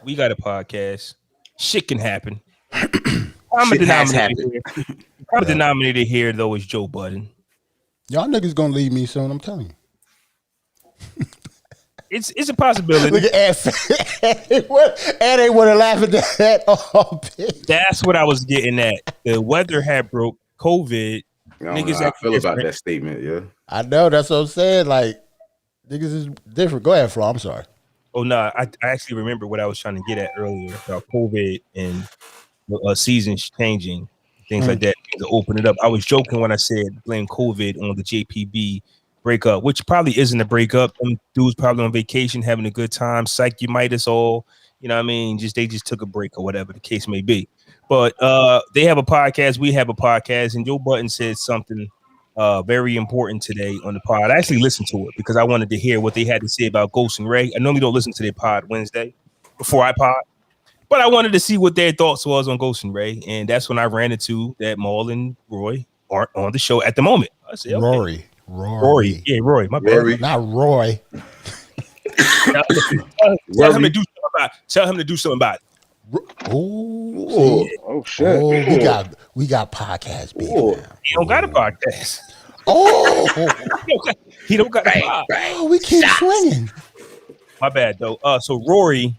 We got a podcast. Shit can happen. Common denominator here though is Joe Budden. Y'all niggas gonna leave me soon. I'm telling you. It's a possibility. Look at Ed ain't want to laugh at that. Oh, that's what I was getting at. The weather had broke. COVID. Niggas I feel about that statement, yeah. I know, that's what I'm saying. Like, niggas is different. Go ahead, Flo. I'm sorry. Oh, no, I actually remember what I was trying to get at earlier about COVID and seasons changing, things like that, to open it up. I was joking when I said blame COVID on the JPB breakup, which probably isn't a breakup. Them dudes probably on vacation, having a good time, psych-unitis all, you know what I mean? They just took a break or whatever the case may be. But they have a podcast. We have a podcast. And Joe Budden said something very important today on the pod. I actually listened to it because I wanted to hear what they had to say about Ghost and Ray. I normally don't listen to their pod Wednesday before I pod. But I wanted to see what their thoughts was on Ghost and Ray. And that's when I ran into that Maul and Roy aren't on the show at the moment. I said, okay. Rory. Yeah, Roy. My bad. Rory. Not Roy. Tell him to do something about it. Oh shit! We got podcast beef now. He don't got a podcast. He don't got a podcast. Oh, we keep swinging. My bad though. So Rory,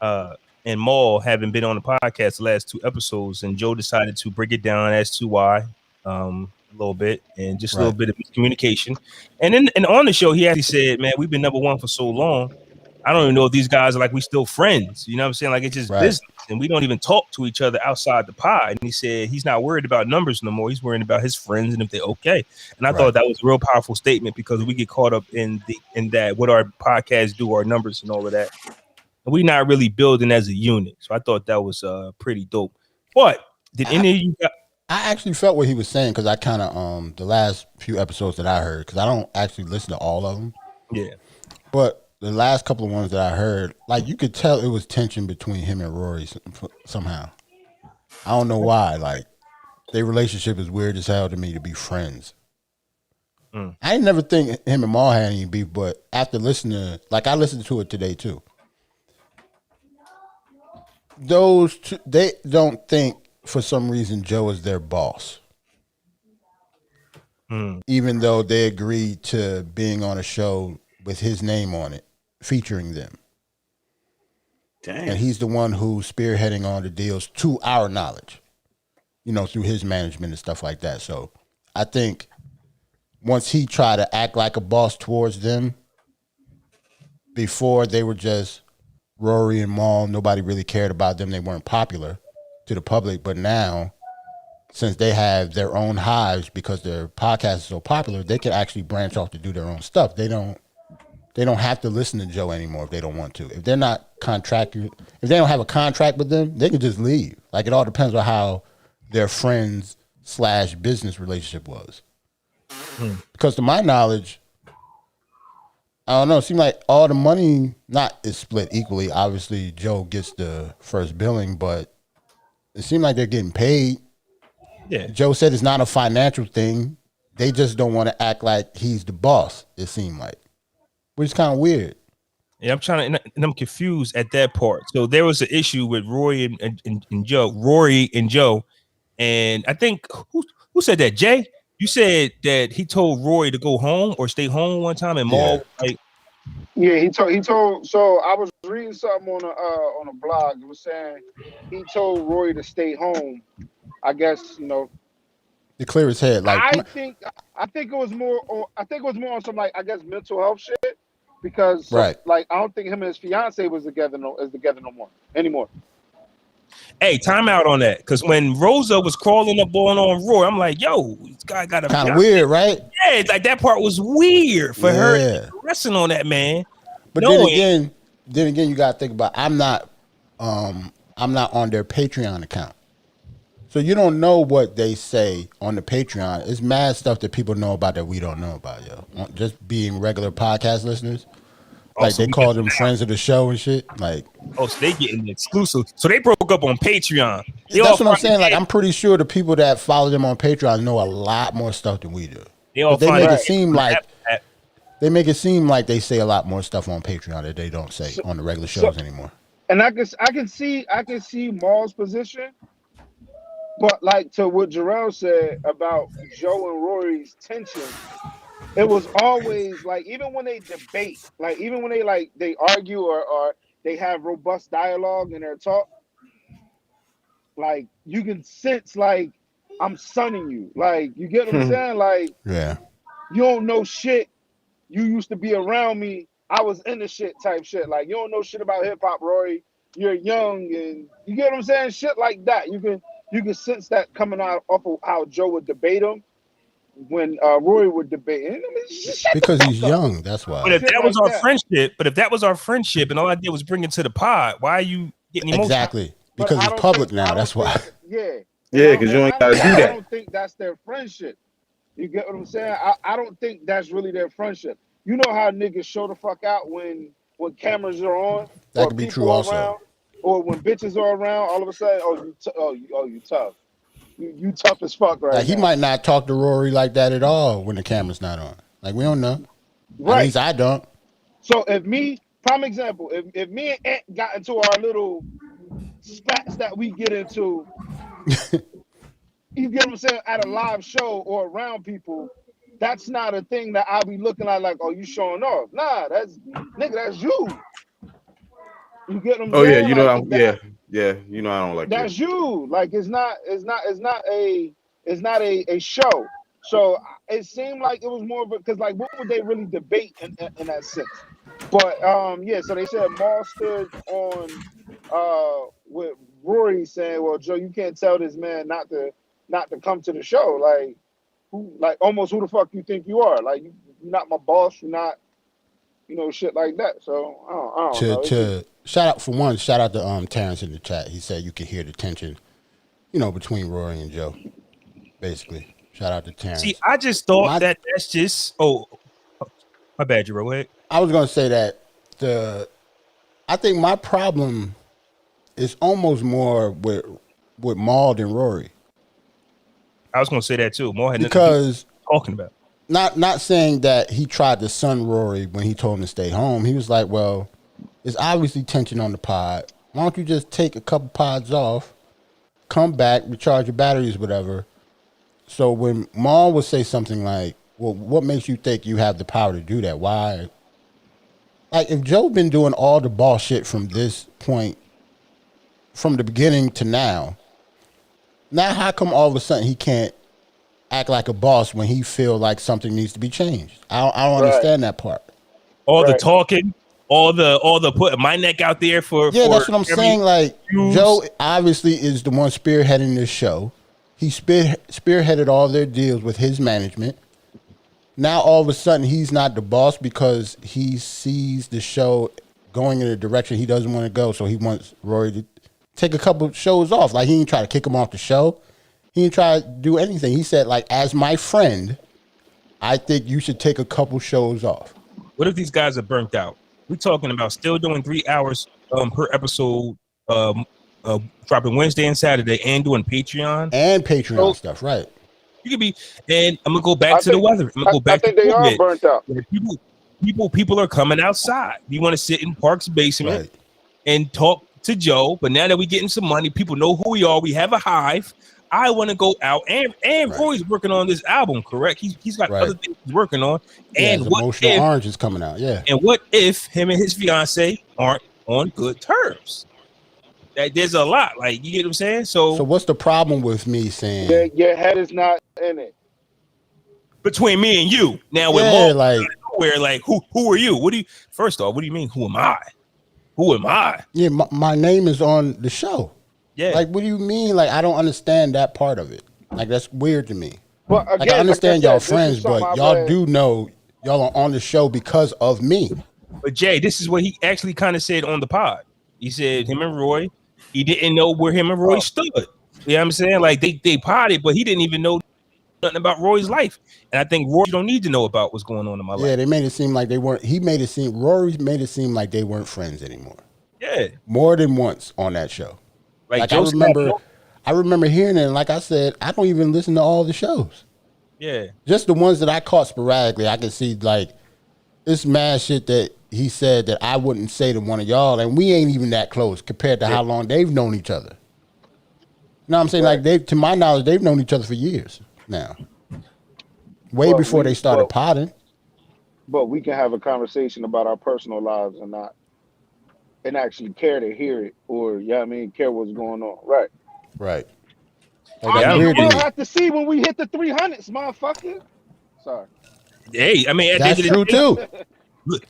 and Maul haven't been on the podcast the last 2 episodes, and Joe decided to break it down as to why, a little bit, and just a little bit of miscommunication. And on the show, he actually said, "Man, we've been number one for so long. I don't even know if these guys are like we still friends. You know what I'm saying? Like it's just business, and we don't even talk to each other outside the pod." And he said he's not worried about numbers no more. He's worried about his friends and if they're okay. And I thought that was a real powerful statement because we get caught up in that what our podcasts do, our numbers and all of that. And we're not really building as a unit. So I thought that was pretty dope. But did any of you guys? I actually felt what he was saying because I kind of the last few episodes that I heard, because I don't actually listen to all of them. Yeah. But the last couple of ones that I heard, like you could tell it was tension between him and Rory somehow. I don't know why. Like their relationship is weird as hell to me to be friends. I ain't never think him and Maul had any beef, but after listening, like I listened to it today too. Those two, they don't think for some reason Joe is their boss. Even though they agreed to being on a show with his name on it, featuring them. Damn. And he's the one who's spearheading all the deals to our knowledge, you know, through his management and stuff like that. So I think once he tried to act like a boss towards them, before they were just Rory and Maul, nobody really cared about them. They weren't popular to the public. But now, since they have their own hives because their podcast is so popular, they can actually branch off to do their own stuff. They don't have to listen to Joe anymore if they don't want to. If they're not contracted, if they don't have a contract with them, they can just leave. Like, it all depends on how their friends / business relationship was. Because to my knowledge, I don't know, it seemed like all the money is split equally. Obviously, Joe gets the first billing, but it seemed like they're getting paid. Yeah. Joe said it's not a financial thing. They just don't want to act like he's the boss, it seemed like. Which is kind of weird. Yeah, and I'm confused at that part. So there was an issue with Rory and Joe. And I think, who said that? Jay? You said that he told Rory to go home or stay home one time, and Maul he told. So I was reading something on a blog. It was saying he told Rory to stay home. I guess, you know, to clear his head. Like, I think it was more on some, like, I guess, mental health shit, because like I don't think him and his fiance was together no more anymore. Hey, time out on that, because when Rosa was crawling up on Roy, I'm like, yo, this guy got a kind of weird, right? Yeah, like that part was weird for her resting on that man. But then again, you gotta think about, I'm not on their Patreon account. So you don't know what they say on the Patreon. It's mad stuff that people know about that we don't know about, yo. Just being regular podcast listeners. Like, they call them friends of the show and shit. Like, so they getting exclusive. So they broke up on Patreon. That's what I'm saying. Like, I'm pretty sure the people that follow them on Patreon know a lot more stuff than we do. They make it seem like they say a lot more stuff on Patreon that they don't say on the regular shows anymore. And I can see Maul's position. But, like, to what Jarrell said about Joe and Rory's tension, it was always, like, even when they debate, like, even when they argue or they have robust dialogue in their talk, like, you can sense, like, I'm sunning you. Like, you get what I'm saying? Like, you don't know shit. You used to be around me. I was in the shit type shit. Like, you don't know shit about hip-hop, Rory. You're young, and you get what I'm saying? Shit like that. You can sense that coming out off of how Joe would debate him when Rory would debate him. Because he's young, that's why. But if that was our friendship, and all I did was bring it to the pod, why are you getting emotional? Exactly. Because it's public now, that's why. Yeah, because you ain't gotta do that. I don't think that's their friendship. You get what I'm saying? I don't think that's really their friendship. You know how niggas show the fuck out when cameras are on? That could be true also. Around, or when bitches are around, all of a sudden, you tough. You tough as fuck right now. He might not talk to Rory like that at all when the camera's not on. Like, we don't know. Right. At least I don't. So prime example, if me and Ant got into our little spats that we get into, you get what I'm saying, at a live show or around people, that's not a thing that I'll be looking at like, oh, you showing off. Nah, that's you. You get what I'm saying? Oh yeah, you know, yeah, you know I don't like that. That's you. Like, it's not a show. So it seemed like it was more of a, because, like, what would they really debate in that sense? But so they said Maul stood on with Rory saying, well, Joe, you can't tell this man not to come to the show. Like, almost who the fuck you think you are? Like, you're not my boss. You're not, shit like that. So I don't know. Shout out to Terrence in the chat. He said you could hear the tension, between Rory and Joe. Basically, shout out to Terrence. See, I just thought that's just. Oh, my bad, Jerome. Go ahead. I was gonna say that I think my problem is almost more with Maul than Rory. I was gonna say that too. Maul had because talking about. not saying that he tried to sun Rory when he told him to stay home. He was like, well, there's obviously tension on the pod. Why don't you just take a couple pods off, come back, recharge your batteries, whatever. So when Maul would say something like, well, what makes you think you have the power to do that? Why? Like, if Joe been doing all the boss shit from this point, from the beginning to now how come all of a sudden he can't act like a boss when he feel like something needs to be changed? I don't understand that part. All the talking, all the putting my neck out there for that's what I'm saying. Like, Joe obviously is the one spearheading this show. He spearheaded all their deals with his management. Now all of a sudden he's not the boss because he sees the show going in a direction he doesn't want to go. So he wants Rory to take a couple shows off. Like, he didn't try to kick him off the show. He didn't try to do anything. He said, like, as my friend, I think you should take a couple shows off. What if these guys are burnt out? We're talking about still doing 3 hours per episode, dropping Wednesday and Saturday, and doing Patreon stuff, right? You could be, and I'm gonna go back to the weather. I'm gonna go back. I think they are burnt out. People are coming outside. You want to sit in Park's basement and talk to Joe, but now that we're getting some money, people know who we are. We have a hive. I want to go out, and Roy's working on this album, correct? He's got other things he's working on. And what Emotional if, Orange is coming out, And what if him and his fiance aren't on good terms? That there's a lot, like, you get what I'm saying. So what's the problem with me saying your head is not in it between me and you? Now with more, like who are you? What do you? First off, what do you mean? Who am I? Who am I? Yeah, my name is on the show. Yeah. Like, what do you mean? Like, I don't understand that part of it. Like, that's weird to me. Well, again, like, I understand y'all friends, but y'all read. do know y'all are on the show because of me. But Jay, this is what he actually kind of said on the pod. He said him and Roy, he didn't know where him and Roy stood. You know what I'm saying? Like, they potted, but he didn't even know nothing about Roy's life. And I think Roy don't need to know about what's going on in my life. Yeah, they made it seem like they weren't. Rory made it seem like they weren't friends anymore. Yeah. More than once on that show. Like I remember hearing it, and like I said, I don't even listen to all the shows. Yeah. Just the ones that I caught sporadically, I could see, like, it's mad shit that he said that I wouldn't say to one of y'all, and we ain't even that close compared to how long they've known each other. You know what I'm saying? Like, to my knowledge, they've known each other for years now. Way before they started potting. But we can have a conversation about our personal lives and actually care to hear it, or care what's going on. Right. Right. Like, we'll have to see when we hit the 300s, motherfucker. Sorry. Hey, I mean, that's true too.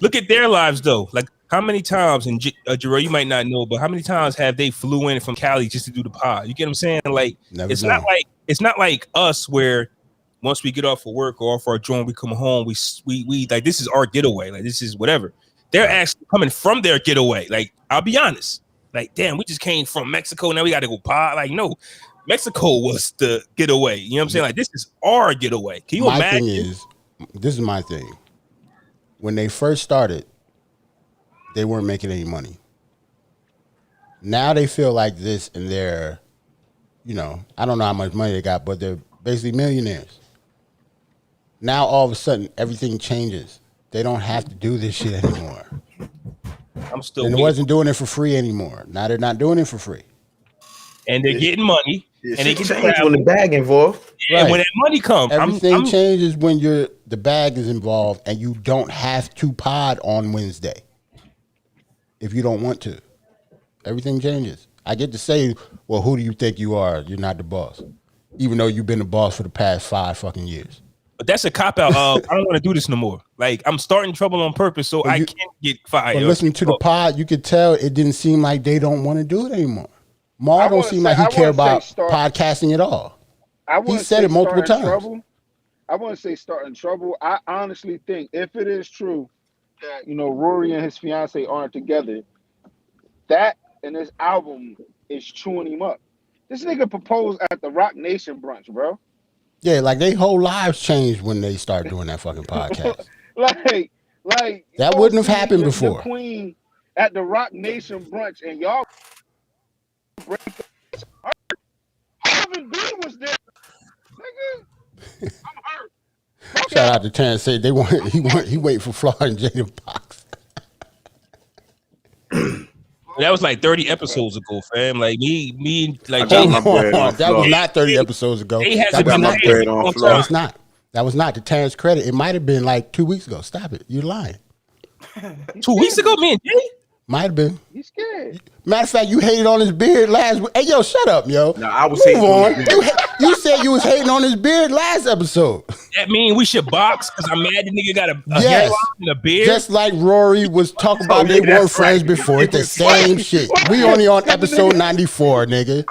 Look at their lives though. Like, how many times, and Jerome, you might not know, but how many times have they flew in from Cali just to do the pod? You get what I'm saying? Like, it's not like us where once we get off of work or off our joint, we come home, we like, this is our getaway. Like, this is whatever. They're actually coming from their getaway. Like, I'll be honest. Like, damn, we just came from Mexico. Now we got to go pod. Like, no, Mexico was the getaway. You know what I'm saying? Like, this is our getaway. Can you imagine? This is my thing. When they first started, they weren't making any money. Now they feel like this, and they're, I don't know how much money they got, but they're basically millionaires. Now all of a sudden, everything changes. They don't have to do this shit anymore. And they wasn't doing it for free anymore. Now they're not doing it for free. And they're getting money. And they can change when the bag involved. And when that money comes, everything changes when the bag is involved, and you don't have to pod on Wednesday if you don't want to. Everything changes. I get to say, well, who do you think you are? You're not the boss, even though you've been the boss for the past 5 fucking years. But that's a cop out. I don't want to do this no more. Like, I'm starting trouble on purpose so I can't get fired. But listening to the pod, you could tell it didn't seem like they don't want to do it anymore. Maul don't seem like he care about podcasting at all. He said it multiple times. I wouldn't say starting trouble. I honestly think if it is true that, Rory and his fiance aren't together, that and this album is chewing him up. This nigga proposed at the Rock Nation brunch, bro. Yeah, like, their whole lives changed when they started doing that fucking podcast. like that wouldn't have happened before. The Queen at the Rock Nation brunch, and y'all break up. Harvin B was there, nigga. I'm hurt. Shout out to Terrence. Say he wait for Florida and Jada box. That was like 30 episodes ago, fam. Like me, like that was not 30 episodes ago. That was not. That was not to Terrence credit. It might have been like 2 weeks ago. Stop it. You're lying. 2 weeks ago, me and Jay? Might have been. He's scared. Matter of fact, you hated on his beard last week. Hey, yo, shut up, yo. No, I was hating on his beard. You said you was hating on his beard last episode. That mean we should box because I'm mad the nigga got a hairline and a beard? Just like Rory was talking about they weren't friends before. It's the same shit. We only on episode 94, nigga.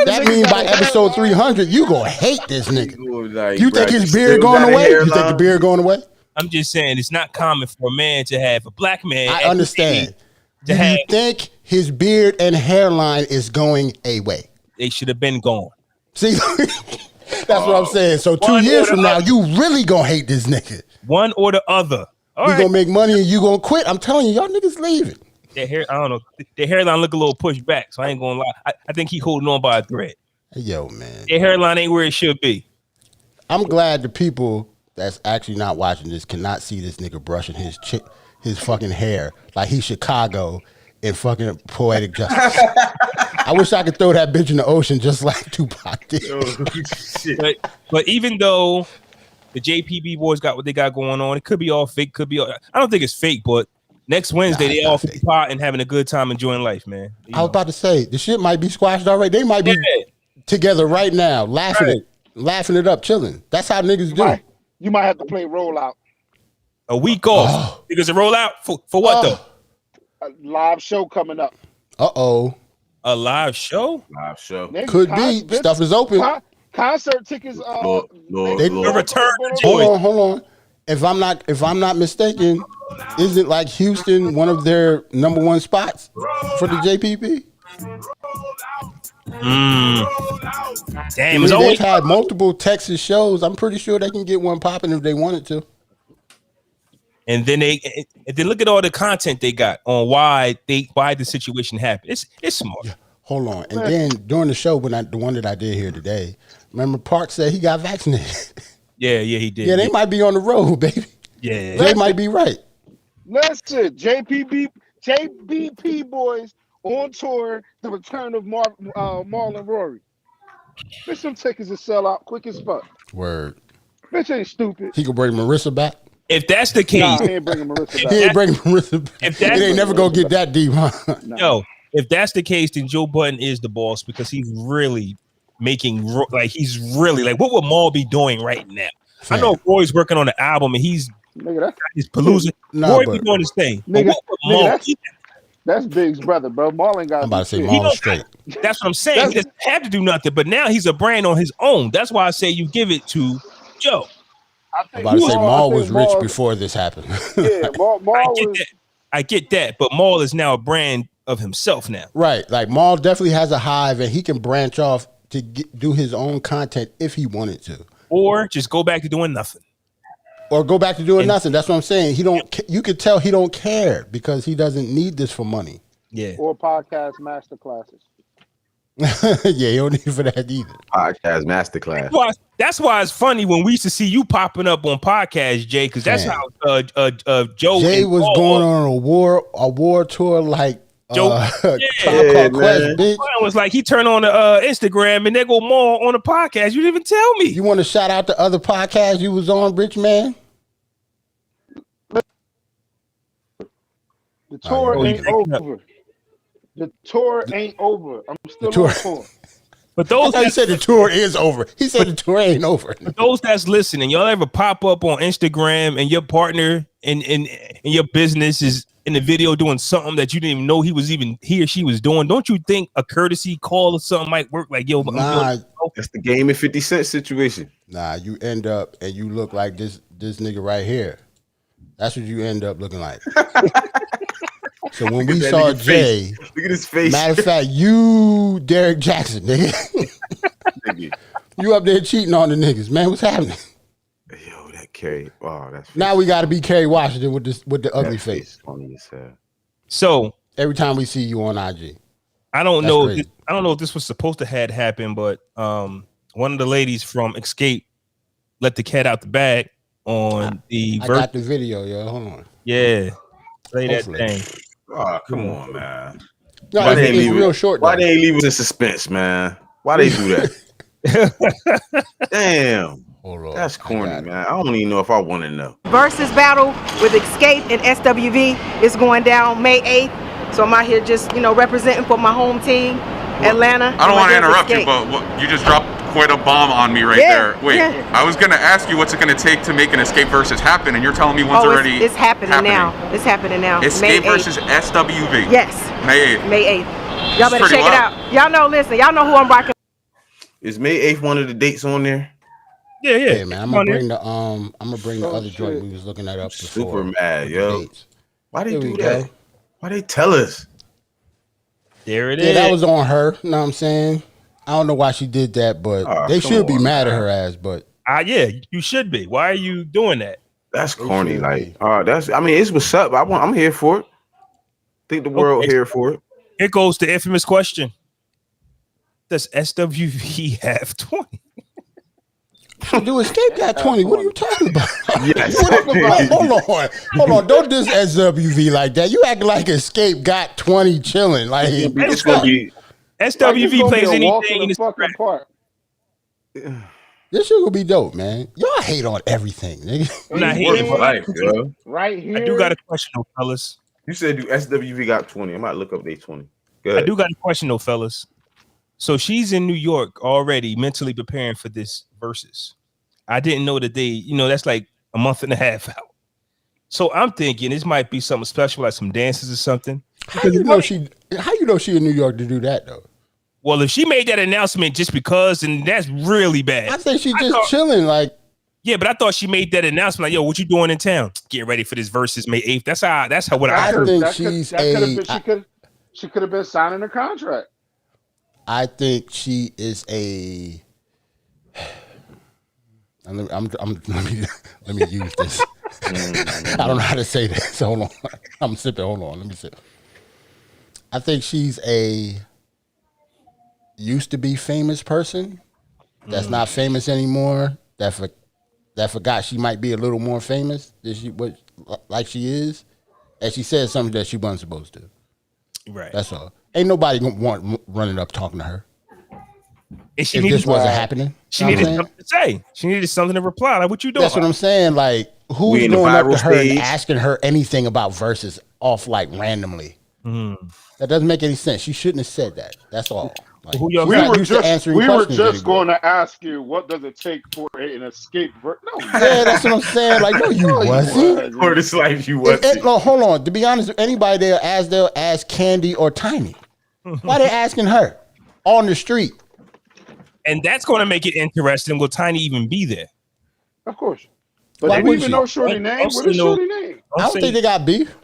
That means by episode 300, you gonna hate this nigga. You think his beard going away? You think the beard going away? I'm just saying it's not common for a man to have a black man. I understand. Do you think his beard and hairline is going away? They should have been gone. See, that's what I'm saying. So 2 years from now, you really gonna hate this nigga. One or the other. You gonna make money and you gonna quit. I'm telling you, y'all niggas leaving. Their hair, I don't know. Their hairline look a little pushed back, so I ain't gonna lie. I think he holding on by a thread. Hey, yo, man. Their hairline ain't where it should be. I'm glad the people that's actually not watching this cannot see this nigga brushing his fucking hair like he's Chicago in fucking Poetic Justice. I wish I could throw that bitch in the ocean just like Tupac did. But even though the JPB boys got what they got going on, it could be all fake. Could be all, I don't think it's fake, but next Wednesday they all fake pot and having a good time enjoying life, man. I was about to say the shit might be squashed already. They might be together right now, laughing it up, chilling. That's how niggas do. You might have to play rollout. A week off. Because it roll out for what though? A live show coming up. A live show? Live show. Could be. Stuff is open. Concert tickets. They return. Hold on. If I'm not mistaken, isn't like Houston one of their #1 spots for the JPP? Damn, they've had multiple Texas shows. I'm pretty sure they can get one popping if they wanted to. And then look at all the content they got on why the situation happened. It's smart. Yeah, hold on. And then during the show, the one that I did here today, remember Park said he got vaccinated. Yeah, he did. Yeah, they might be on the road, baby. Yeah. They might be right. Listen, JBP boys on tour, the return of Marl and Rory. Bitch, some tickets will sell out quick as fuck. Word. Bitch ain't stupid. He can bring Marissa back. If that's the case, he ain't bringing Marissa back. He ain't bringing Marissa back. It ain't never gonna get that deep, huh? No. If that's the case, then Joe Budden is the boss because he's really what would Maul be doing right now? Fam. I know Roy's working on the album and he's Palooza. Roy be doing his thing. That's Big's brother, bro. Maul ain't got. I'm about to say Maul straight. That's what I'm saying. He doesn't have to do nothing, but now he's a brand on his own. That's why I say you give it to Joe. I'm about to say Maul was rich before this happened. Yeah, Maul I get that, but Maul is now a brand of himself now. Right, like Maul definitely has a hive, and he can branch off to do his own content if he wanted to, or just go back to doing nothing. Nothing. That's what I'm saying. You could tell he don't care because he doesn't need this for money. Yeah. Or podcast masterclasses. Yeah, you don't need it for that either. Podcast masterclass. That's why it's funny when we used to see you popping up on podcasts, Jay, because that's how Joe. Jay was going on a war tour like Joe. Bitch. Was like he turned on the Instagram and they go more on the podcast. You didn't even tell me. You want to shout out the other podcast you was on, Rich Man? The tour ain't over. The tour ain't over. I'm still on tour. But those he said the tour is over. He said the tour ain't over. For those that's listening, y'all ever pop up on Instagram and your partner in your business is in the video doing something that you didn't even know he or she was doing? Don't you think a courtesy call or something might work? Like, yo, that's the Game and 50 Cent situation. Nah, you end up and you look like this nigga right here. That's what you end up looking like. So when we saw Jay, look at his face. Matter of fact, you Derrick Jaxn, nigga. You up there cheating on the niggas, man. What's happening? Yo, that Kerry. Wow, that's now we got to be Kerry Washington with the ugly face. Funny as hell. So every time we see you on IG, I don't know if this was supposed to had happened, but one of the ladies from Xscape let the cat out the bag on the. I got the video, yo. Hold on. Yeah, play Hopefully. that thing. Oh, come on, man. No, Why they it's leave real it? short. Why though. they leave us in suspense, man? Why they do that? Damn. Hold on. That's corny, man. I don't even know if I want to know. Versus battle with Xscspe and SWV is going down May 8th. So I'm out here just, representing for my home team, Atlanta. I don't want to interrupt you, but you just dropped quite a bomb on me right there. Wait, I was going to ask you what's it going to take to make an Xscspe versus happen, and you're telling me one's already it's happening now. It's happening now. Xscspe versus SWV. Yes. May 8th. May 8th. Y'all better check it out. Y'all know, listen, y'all know who I'm rocking. Is May 8th one of the dates on there? Yeah. Hey, man, I'm gonna bring the other joint we was looking that up before. Super mad, yo. Dates. Why they Here do we that? go. Why they tell us? There it is. Yeah, that was on her. You know what I'm saying? I don't know why she did that, but they should be mad at her ass. But yeah, you should be. Why are you doing that? That's corny. Like, it's what's up. I'm here for it. Think the world here for it. Here goes the infamous question. Does SWV have 20? dude, Xscape got 20. What are you talking about? Yes. Hold on. Don't diss SWV like that. You act like Xscape got 20 chilling. Like it's gonna be SWV plays anything in the fucking part. This shit will be dope, man. Y'all hate on everything, nigga. I'm not hating for life, yo. Right here. I do got a question though, fellas. You said SWV got 20. I might look up their 20. I do got a question though, fellas. So she's in New York already, mentally preparing for this versus. I didn't know that that's like a month and a half out. So I'm thinking this might be something special, like some dances or something. How you know she in New York to do that though? Well, if she made that announcement just because, then that's really bad. I think she just chilling, like. Yeah, but I thought she made that announcement, like, "Yo, what you doing in town? Get ready for this versus May 8th." That's how what I heard. She could have been signing a contract. I think she is a. Let me use this. I don't know how to say this. Hold on. I'm sipping. Hold on. Let me sip. I think she's a used to be famous person that's not famous anymore. That forgot she might be a little more famous than she is, and she said something that she wasn't supposed to. Right. That's all. Ain't nobody gonna running up talking to her. If this wasn't happening, she needed something to say. She needed something to reply. Like, what you doing? That's what I'm saying. Like, who's going up to her and asking her anything about verses off like randomly? That doesn't make any sense. She shouldn't have said that. That's all. Like, we were just going to ask you, what does it take for an Xscape? No, yeah, that's what I'm saying. Like, no, you wasn't. For this life, you wasn't. Hold on. To be honest, anybody they'll ask Candy or Tiny. Why they asking her on the street? And that's going to make it interesting. Will Tiny even be there? Of course. But do we even know Shorty name? What is Shorty name? I don't think they got beef.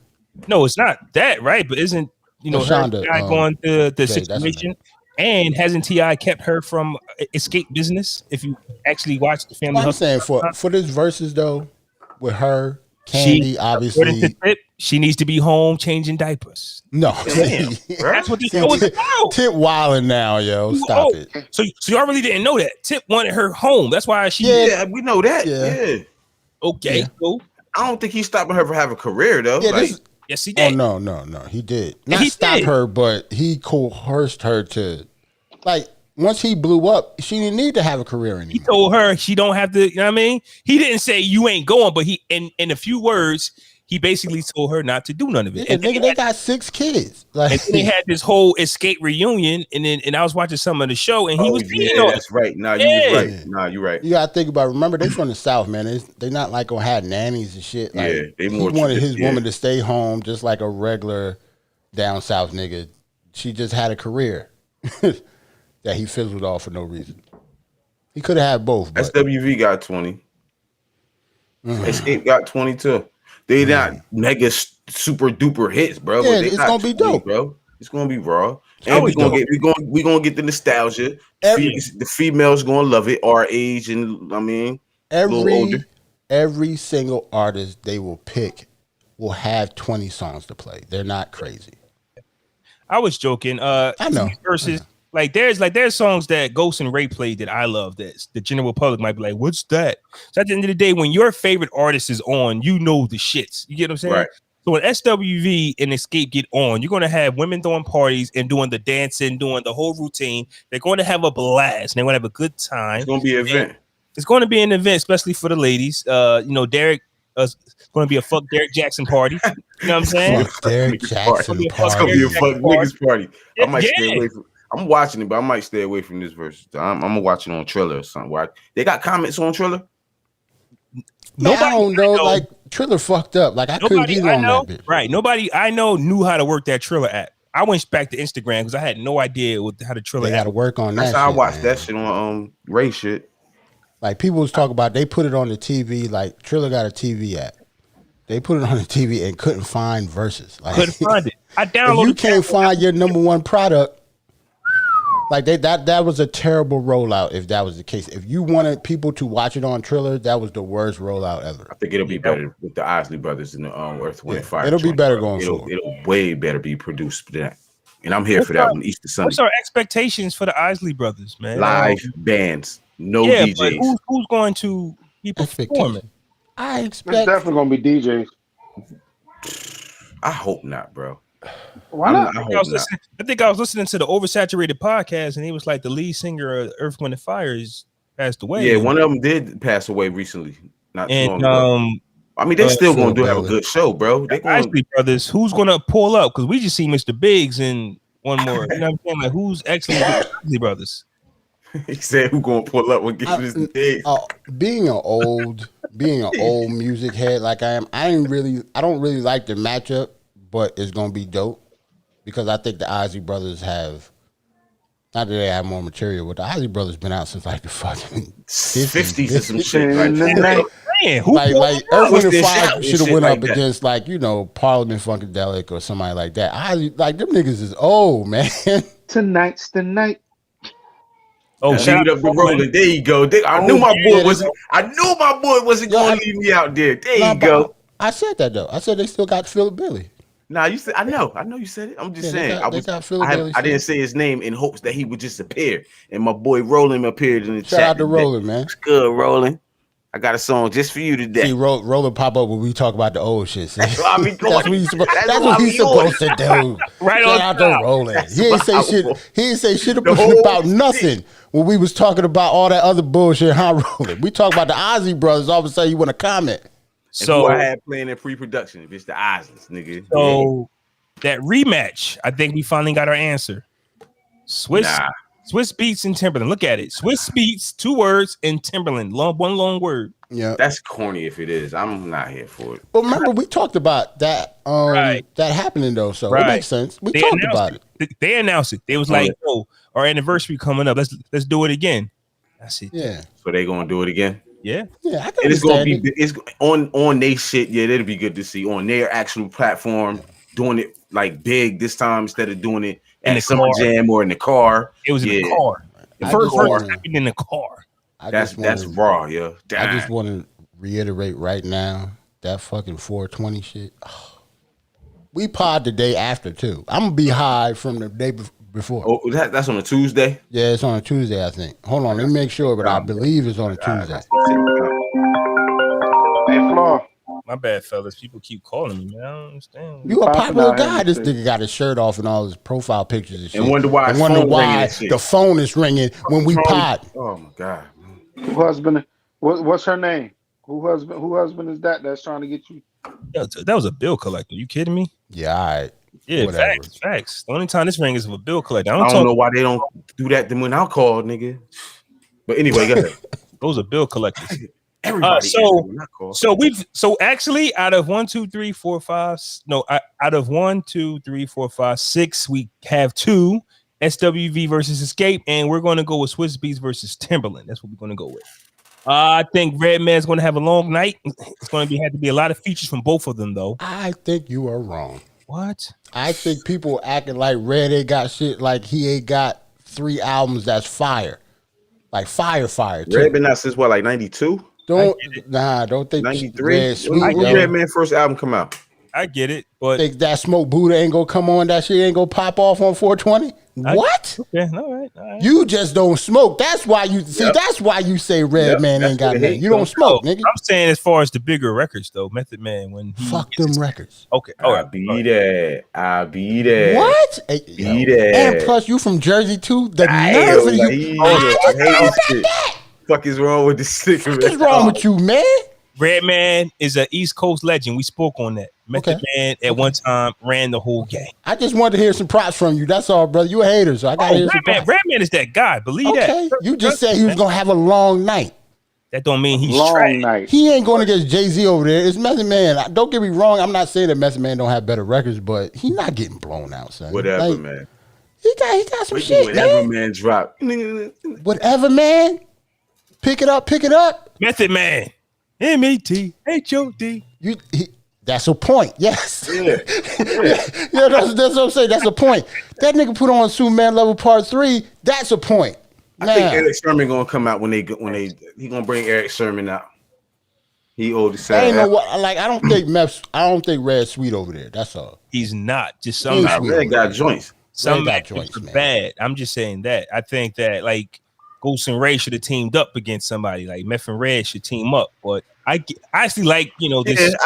No, it's not that, right? But isn't her guy going to the situation? And hasn't T.I. kept her from Xscape business? If you actually watch the Family Hustle, I'm saying for this versus though, with her, Candy, obviously, she needs to be home changing diapers. No, that's what this was about. Tip wilding now, yo. Stop it. So y'all really didn't know that Tip wanted her home. That's why she. Yeah, we know that. Yeah. Okay. Cool. I don't think he's stopping her from having a career though. Yeah, yes, he did. Oh no, he did not stop her, but he coerced her to. Like, once he blew up, she didn't need to have a career anymore. He told her she don't have to, you know what I mean? He didn't say you ain't going, but he in a few words, he basically told her not to do none of it. Yeah, and they got 6 kids. Like, and they had this whole Xscape reunion, and I was watching some of the show, and he was that's right. Nah, you was right. Nah, you right. You gotta think about it. Remember, they from the South, man. They not like gonna have nannies and shit. Like, he wanted his woman to stay home just like a regular down South nigga. She just had a career. That he fizzled off for no reason. He could have had both. But. SWV got 20. Xscape got 22. They not mega super duper hits, bro. Yeah, but it's gonna be dope, bro. It's gonna be raw, and we gonna get the nostalgia. The females gonna love it. Our age, and I mean, every single artist they will pick will have 20 songs to play. They're not crazy. I was joking. I know. Like there's songs that Ghost and Ray played that I love that the general public might be like, what's that? So at the end of the day, when your favorite artist is on, you know the shits. You get what I'm saying? Right. So when SWV and Xscape get on, you're gonna have women throwing parties and doing the dancing, doing the whole routine. They're going to have a blast. They're gonna have a good time. It's gonna be an event. It's going to be an event, especially for the ladies. Derrick is going to be a fuck Derrick Jaxn party. You know what I'm saying? Fuck Derrick Jaxn It's gonna be a fuck niggas party. I might Yeah. stay away from. I'm watching it, but I might stay away from this verse. I'm gonna watch it on Triller or something. They got comments on Triller. Man, I don't know. Like Triller fucked up. Like I couldn't get on that bitch. Right. Nobody I know knew how to work that Triller app. I went back to Instagram because I had no idea how to Triller. They got to work on that. That's how I watched man. that shit on Ray shit. Like people was talking about, they put it on the TV. Like Triller got a TV app. They put it on the TV and couldn't find verses. Like, couldn't find it. I downloaded. If you can't find your number one product, like that was a terrible rollout. If that was the case, if you wanted people to watch it on Triller, that was the worst rollout ever. I think it'll be better with the Isley Brothers and the Earth, Wind, Fire. It'll be better going forward. It'll way better be produced than that. And I'm here for that one Easter Sunday. What's our expectations for the Isley Brothers, man? Live bands, no DJs. But who's going to be performing? I It's expect definitely gonna be DJs. I hope not, bro. Why not? I think I was listening to the Oversaturated podcast, and he was like the lead singer of Earth, Wind, and Fire has passed away. Yeah, one of them did pass away recently. Not too long And ago. I mean, they still gonna have a good show, bro. They gonna, Isley Brothers, who's gonna pull up? Because we just see Mr. Biggs and one more. You know what I'm saying? Like, who's actually the Isley Brothers? He said, "Who gonna pull up when get this big?" Being an old music head like I am, I don't really like the matchup, but it's gonna be dope because I think the Isley Brothers have, not that they have more material, but the Isley Brothers been out since like the fucking 50s or some shit. Like Earth, Wind, and Fire should have went like up that. against Parliament Funkadelic or somebody like that. Like them niggas is old, man. Tonight's the night. Oh, shout up the rolling. There you go. I knew my boy wasn't going to leave me out there. There you go. I said that though. I said they still got Philip Billy. Nah, you said I know you said it. I'm just saying. I didn't say his name in hopes that he would just appear. And my boy Roland appeared in the chat. Shout out to Roland, man. It's good, Roland. I got a song just for you today. See, Roland pop up when we talk about the old shit. That's what I be doing. That's what he's supposed to do. Right Shout on out top. to Roland. He ain't say shit. He ain't say shit about nothing when we was talking about all that other bullshit. Huh, Roland? We talk about the Ozzy Brothers. All of a sudden, you want to comment? So I had playing in pre-production. If it's the Islands, nigga. So that rematch, I think we finally got our answer. Swiss Beats and Timberland. Look at it. Swiss Beats, 2 words, and Timberland. One long word. Yeah, that's corny if it is. I'm not here for it. But remember, we talked about that. That happening though, so it makes sense. We talked about it. They announced it. They was like, "Oh, our anniversary coming up. Let's do it again." That's it. Yeah. So they gonna do it again. Yeah. Yeah. I can and it's gonna be it. it's on their shit. Yeah, it'll be good to see on their actual platform doing it like big this time instead of doing it in at Summer Jam or in the car. It was in the car. The first happened in the car. That's raw, yeah. Damn. I just want to reiterate right now that fucking 420 shit. Oh, we pod the day after too. I'm gonna be high from the day before. Oh, that's on a Tuesday. Yeah, it's on a Tuesday, I think. Hold on, let me make sure, but I believe it's on a Tuesday. Hey, Flaw. My bad, fellas. People keep calling me, man. I don't understand. You a popular guy. This nigga got his shirt off and all his profile pictures and shit. And wonder why the phone is ringing when we pod. Oh my god. Who husband? What's her name? Who husband is that? That's trying to get you. Yo, that was a bill collector. You kidding me? Yeah, all right. Yeah, Whatever. facts. The only time this ring is of a bill collector. I don't know why they don't do that then when I call, nigga. But anyway, go ahead. Those are bill collectors. Everybody. So actually out of 1, 2, 3, 4, 5. No, out of 1, 2, 3, 4, 5, 6, we have 2 SWV versus Xscape, and we're going to go with Swiss Beats versus Timberland. That's what we're going to go with. I think Redman's going to have a long night. It's going to have to be a lot of features from both of them, though. I think you are wrong. What? I think people acting like Red ain't got shit, like he ain't got 3 albums that's fire. Like fire. Red been out since what, like 92? Don't think 93. When Redman's first album come out? I get it, but think that Smoke Buddha ain't gonna come on. That shit ain't gonna pop off on 420. What? Okay, all right. You just don't smoke. That's why you see. Yep. That's why you say Redman ain't got nothing. You don't smoke, nigga. I'm saying as far as the bigger records though, Method Man when he fuck them records. Okay, I'll be there. What? Be there. And plus, you from Jersey too. The nerve of you. I hate this shit. Fuck is wrong with this sticker? What is wrong with you, man? Redman is an East Coast legend. We spoke on that. Method Man at one time ran the whole game. I just wanted to hear some props from you. That's all, brother. You a hater, so I gotta hear some props. Redman is that guy. Believe that. You just said he was gonna have a long night. That don't mean he's long night. He ain't going against Jay-Z over there. It's Method Man. Don't get me wrong. I'm not saying that Method Man don't have better records, but he's not getting blown out, son. Whatever, man. He got some shit, whatever, man. Drop. Whatever, man. Pick it up. Method Man. METHOD. That's a point. Yes. Yeah, that's what I'm saying. That's a point. That nigga put on Superman Level Part 3. That's a point. I think Eric Sermon gonna come out when he gonna bring Eric Sermon out. He old as I ain't know what. Like I don't think Red's sweet over there. That's all. He's not. Just some Red got joints. Some joints are bad. I'm just saying that. I think that like Ghost and Ray should have teamed up against somebody. Like Meth and Red should team up. But I actually like this.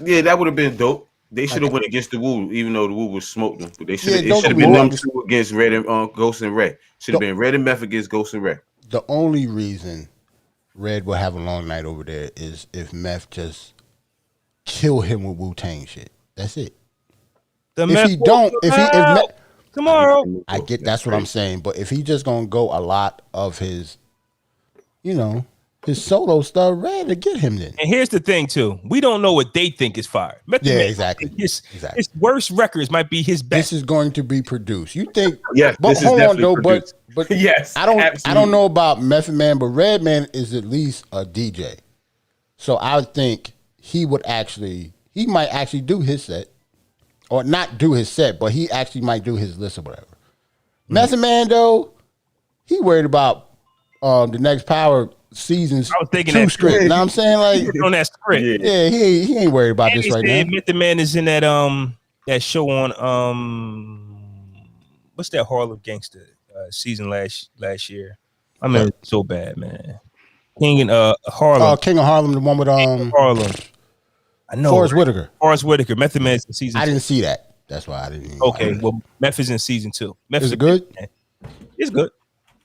Yeah, that would have been dope. They should have went against the Wu, even though the Wu was smoked them. But they should have been them two against Red and Ghost and Ray. Should have been Red and Meth against Ghost and Ray. The only reason Red will have a long night over there is if Meth just kill him with Wu-Tang shit. That's it. Tomorrow. I get that's what I'm saying. But if he just gonna go a lot of his, his solo stuff, Red to get him then. And here's the thing too. We don't know what they think is fire. Exactly. His worst records might be his best. This is going to be produced. You think yes, but hold on though, but yes, I don't know about Method Man, but Redman is at least a DJ. So I think he might actually do his set. Or not do his set, but he actually might do his list or whatever. Method Man though, he worried about the next Power season's I was thinking 2 script. You know what I'm saying? Like on that script. Yeah, he ain't worried about this right now. Method Man is in that show on what's that Harlem Gangster season last year? I mean so bad, man. King and Harlem. King of Harlem, the one with Harlem. I know. Forrest Whitaker. Method Man's in season 2. I didn't see that. That's why I didn't. Okay, well, Meth is in season 2. Is it good? It's good.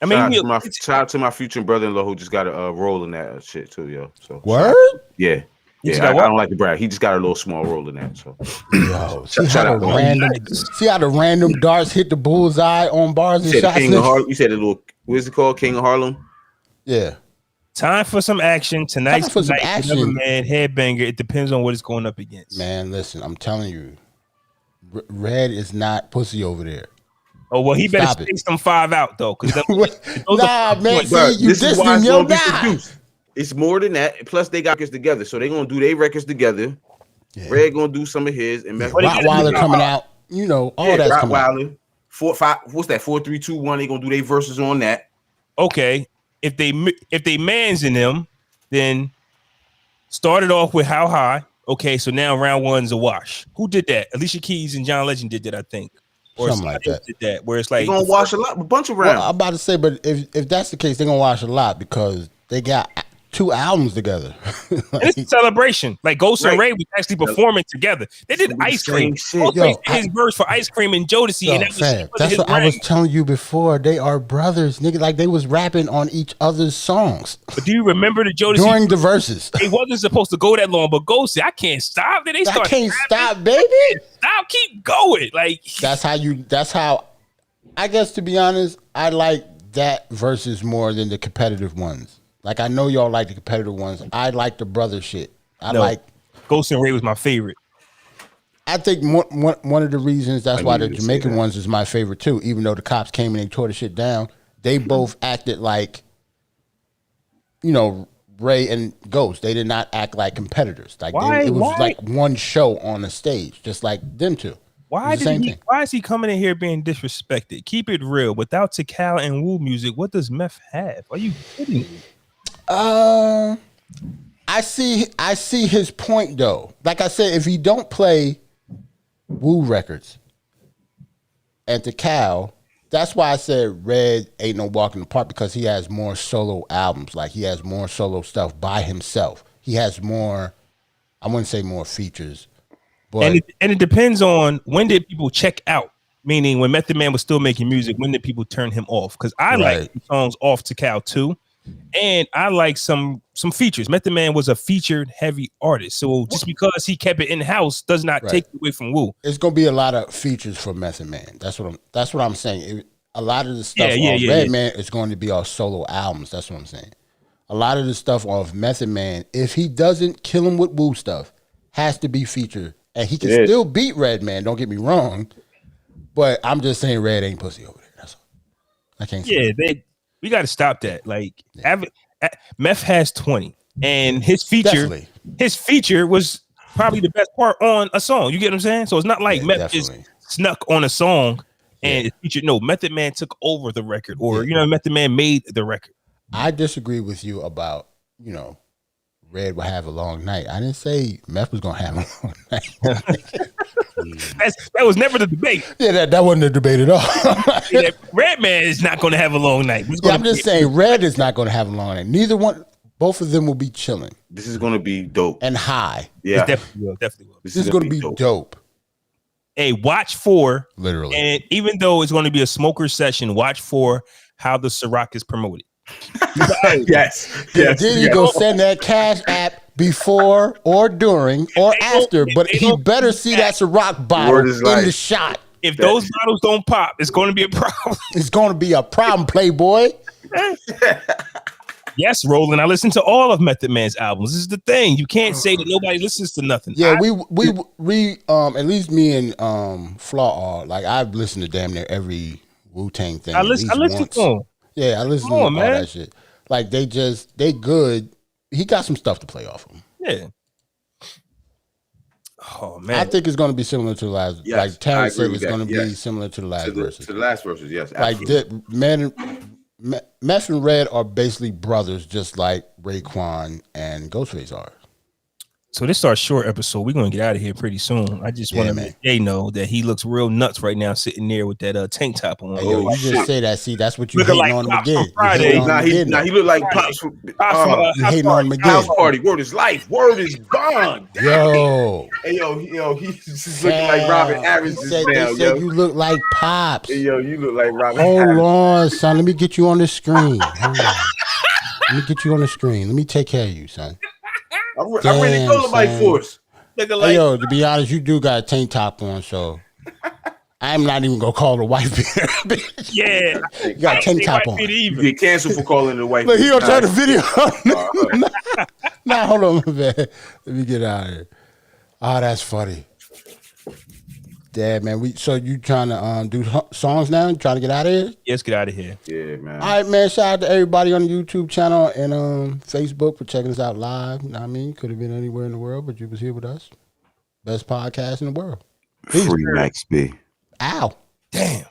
I mean, shout out to my future brother-in-law who just got a role in that shit too, yo. So word? Yeah. I don't like to brag. He just got a little small role in that. So yo, see how the random darts hit the bullseye on Barz and Shotz. You said a little. What is it called? King of Harlem. Yeah. Time for some action tonight. Man, headbanger. It depends on what it's going up against. Man, listen, I'm telling you, Red is not pussy over there. Oh well, he better take some 5 out though, because man, see, you just him, yo, it's more than that. Plus, they got records together, so they gonna do their records together. Yeah. Red gonna do some of his, and Rottweiler coming out. All that's coming out. Rottweiler, 4, 5. What's that? 4, 3, 2, 1. They gonna do their verses on that. Okay. If they mans in them, then started off with How High. Okay, so now round 1's a wash. Who did that? Alicia Keys and John Legend did that, I think. Or something like that. Did that, where it's like they're gonna wash a bunch of rounds. Well, I'm about to say, but if that's the case, they're gonna wash a lot because they got 2 albums together. It's a celebration. Like Ghost and Ray was actually performing together. They did Ice Cream. His verse for Ice Cream and Jodeci. And that's what I was telling you before. They are brothers, nigga. Like they was rapping on each other's songs. But do you remember the Jodeci during the verses? It wasn't supposed to go that long, but Ghost said, "I can't stop." Then they started. I can't stop, baby. Stop, keep going. Like that's how. I guess to be honest, I like that verses more than the competitive ones. Like I know y'all like the competitive ones. I like the brother shit. Like Ghost and Ray was my favorite. I think one of the reasons that's why the Jamaican ones is my favorite too. Even though the cops came and they tore the shit down, they both acted like, Ray and Ghost. They did not act like competitors. Like it was like one show on the stage, just like them two. Why is he coming in here being disrespected? Keep it real. Without Takal and Wu music, what does Meth have? Are you kidding me? I see his point though. Like I said, if he don't play Wu records. And to Cal, that's why I said Red ain't no walk in the park, because he has more solo albums. Like, he has more solo stuff by himself. He has more, I wouldn't say more features. But and it depends on when did people check out. Meaning, when Method Man was still making music, when did people turn him off? Because I like songs off to Cal too, and I like some features. Method Man was a featured heavy artist, so just because he kept it in house does not take away from Wu. It's gonna be a lot of features for Method Man. That's what I'm saying. A lot of the stuff on Redman is going to be all solo albums. That's what I'm saying. A lot of the stuff off Method Man, if he doesn't kill him with Wu stuff, has to be featured, and he can still beat Redman. Don't get me wrong. But I'm just saying, Red ain't pussy over there. That's all. I can't say. Yeah, we got to stop that. Like, Meth has 20, and his feature was probably the best part on a song. You get what I'm saying? So it's not like Meth just snuck on a song and it's featured. No, Method Man took over the record, or Method Man made the record. I disagree with you about Red will have a long night. I didn't say Meth was gonna have a long night. That was never the debate. Yeah, that wasn't the debate at all. Redman is not going to have a long night. I'm just saying Red is not going to have a long night. Both of them will be chilling. This is going to be dope and high. Yeah, definitely will. This is going to be dope. Hey, watch for literally. And even though it's going to be a smoker session, watch for how the Ciroc is promoted. Yes. Then you go send that Cash App before or during or after, but he better see that Ciroc bottle in the shot. If those bottles don't pop, it's going to be a problem. It's going to be a problem, Playboy. Yes, Roland. I listen to all of Method Man's albums. This is the thing. You can't say that nobody listens to nothing. Yeah, we at least me and Flaw are like, I've listened to damn near every Wu-Tang thing. I listen to them. Yeah, I listen to all that shit. Like, they good. He got some stuff to play off of him. Yeah. Oh, man. I think it's going to be similar to the last. Yes, like Terrence said, it's going to be similar to the last verses. To the last verses, yes. Absolutely. Like, Meth and Red are basically brothers, just like Raekwon and Ghostface are. So this is our short episode. We're going to get out of here pretty soon. I just want to let Jay know that he looks real nuts right now sitting there with that tank top on. Hey, yo, you just say that. See, that's what you hating like on him again. He look like Pops from you hating on him again. House Party. Word is life. Word is gone. Yo. Hey, yo, he's looking like Robin Aarons now. They said you look like Pops. Hey, yo, you look like Robin Hold Aarons. on, son. Let me get you on the screen. Let me get you on the screen. Let me take care of you, son. I'm ready to go to my force. Hey, yo, to be honest, you do got a tank top on, so I'm not even gonna call it a white beater. Yeah, you got a tank top on. You get canceled for calling it a white beater. Look, he gonna turn the video on. Nah, hold on, man. Let me get out of here. Oh, that's funny. Yeah, man. So you trying to do songs now? You trying to get out of here? Yes, get out of here. Yeah, man. All right, man. Shout out to everybody on the YouTube channel and Facebook for checking us out live. You know what I mean? Could have been anywhere in the world, but you was here with us. Best podcast in the world. Free Xscspe. Ow. Damn.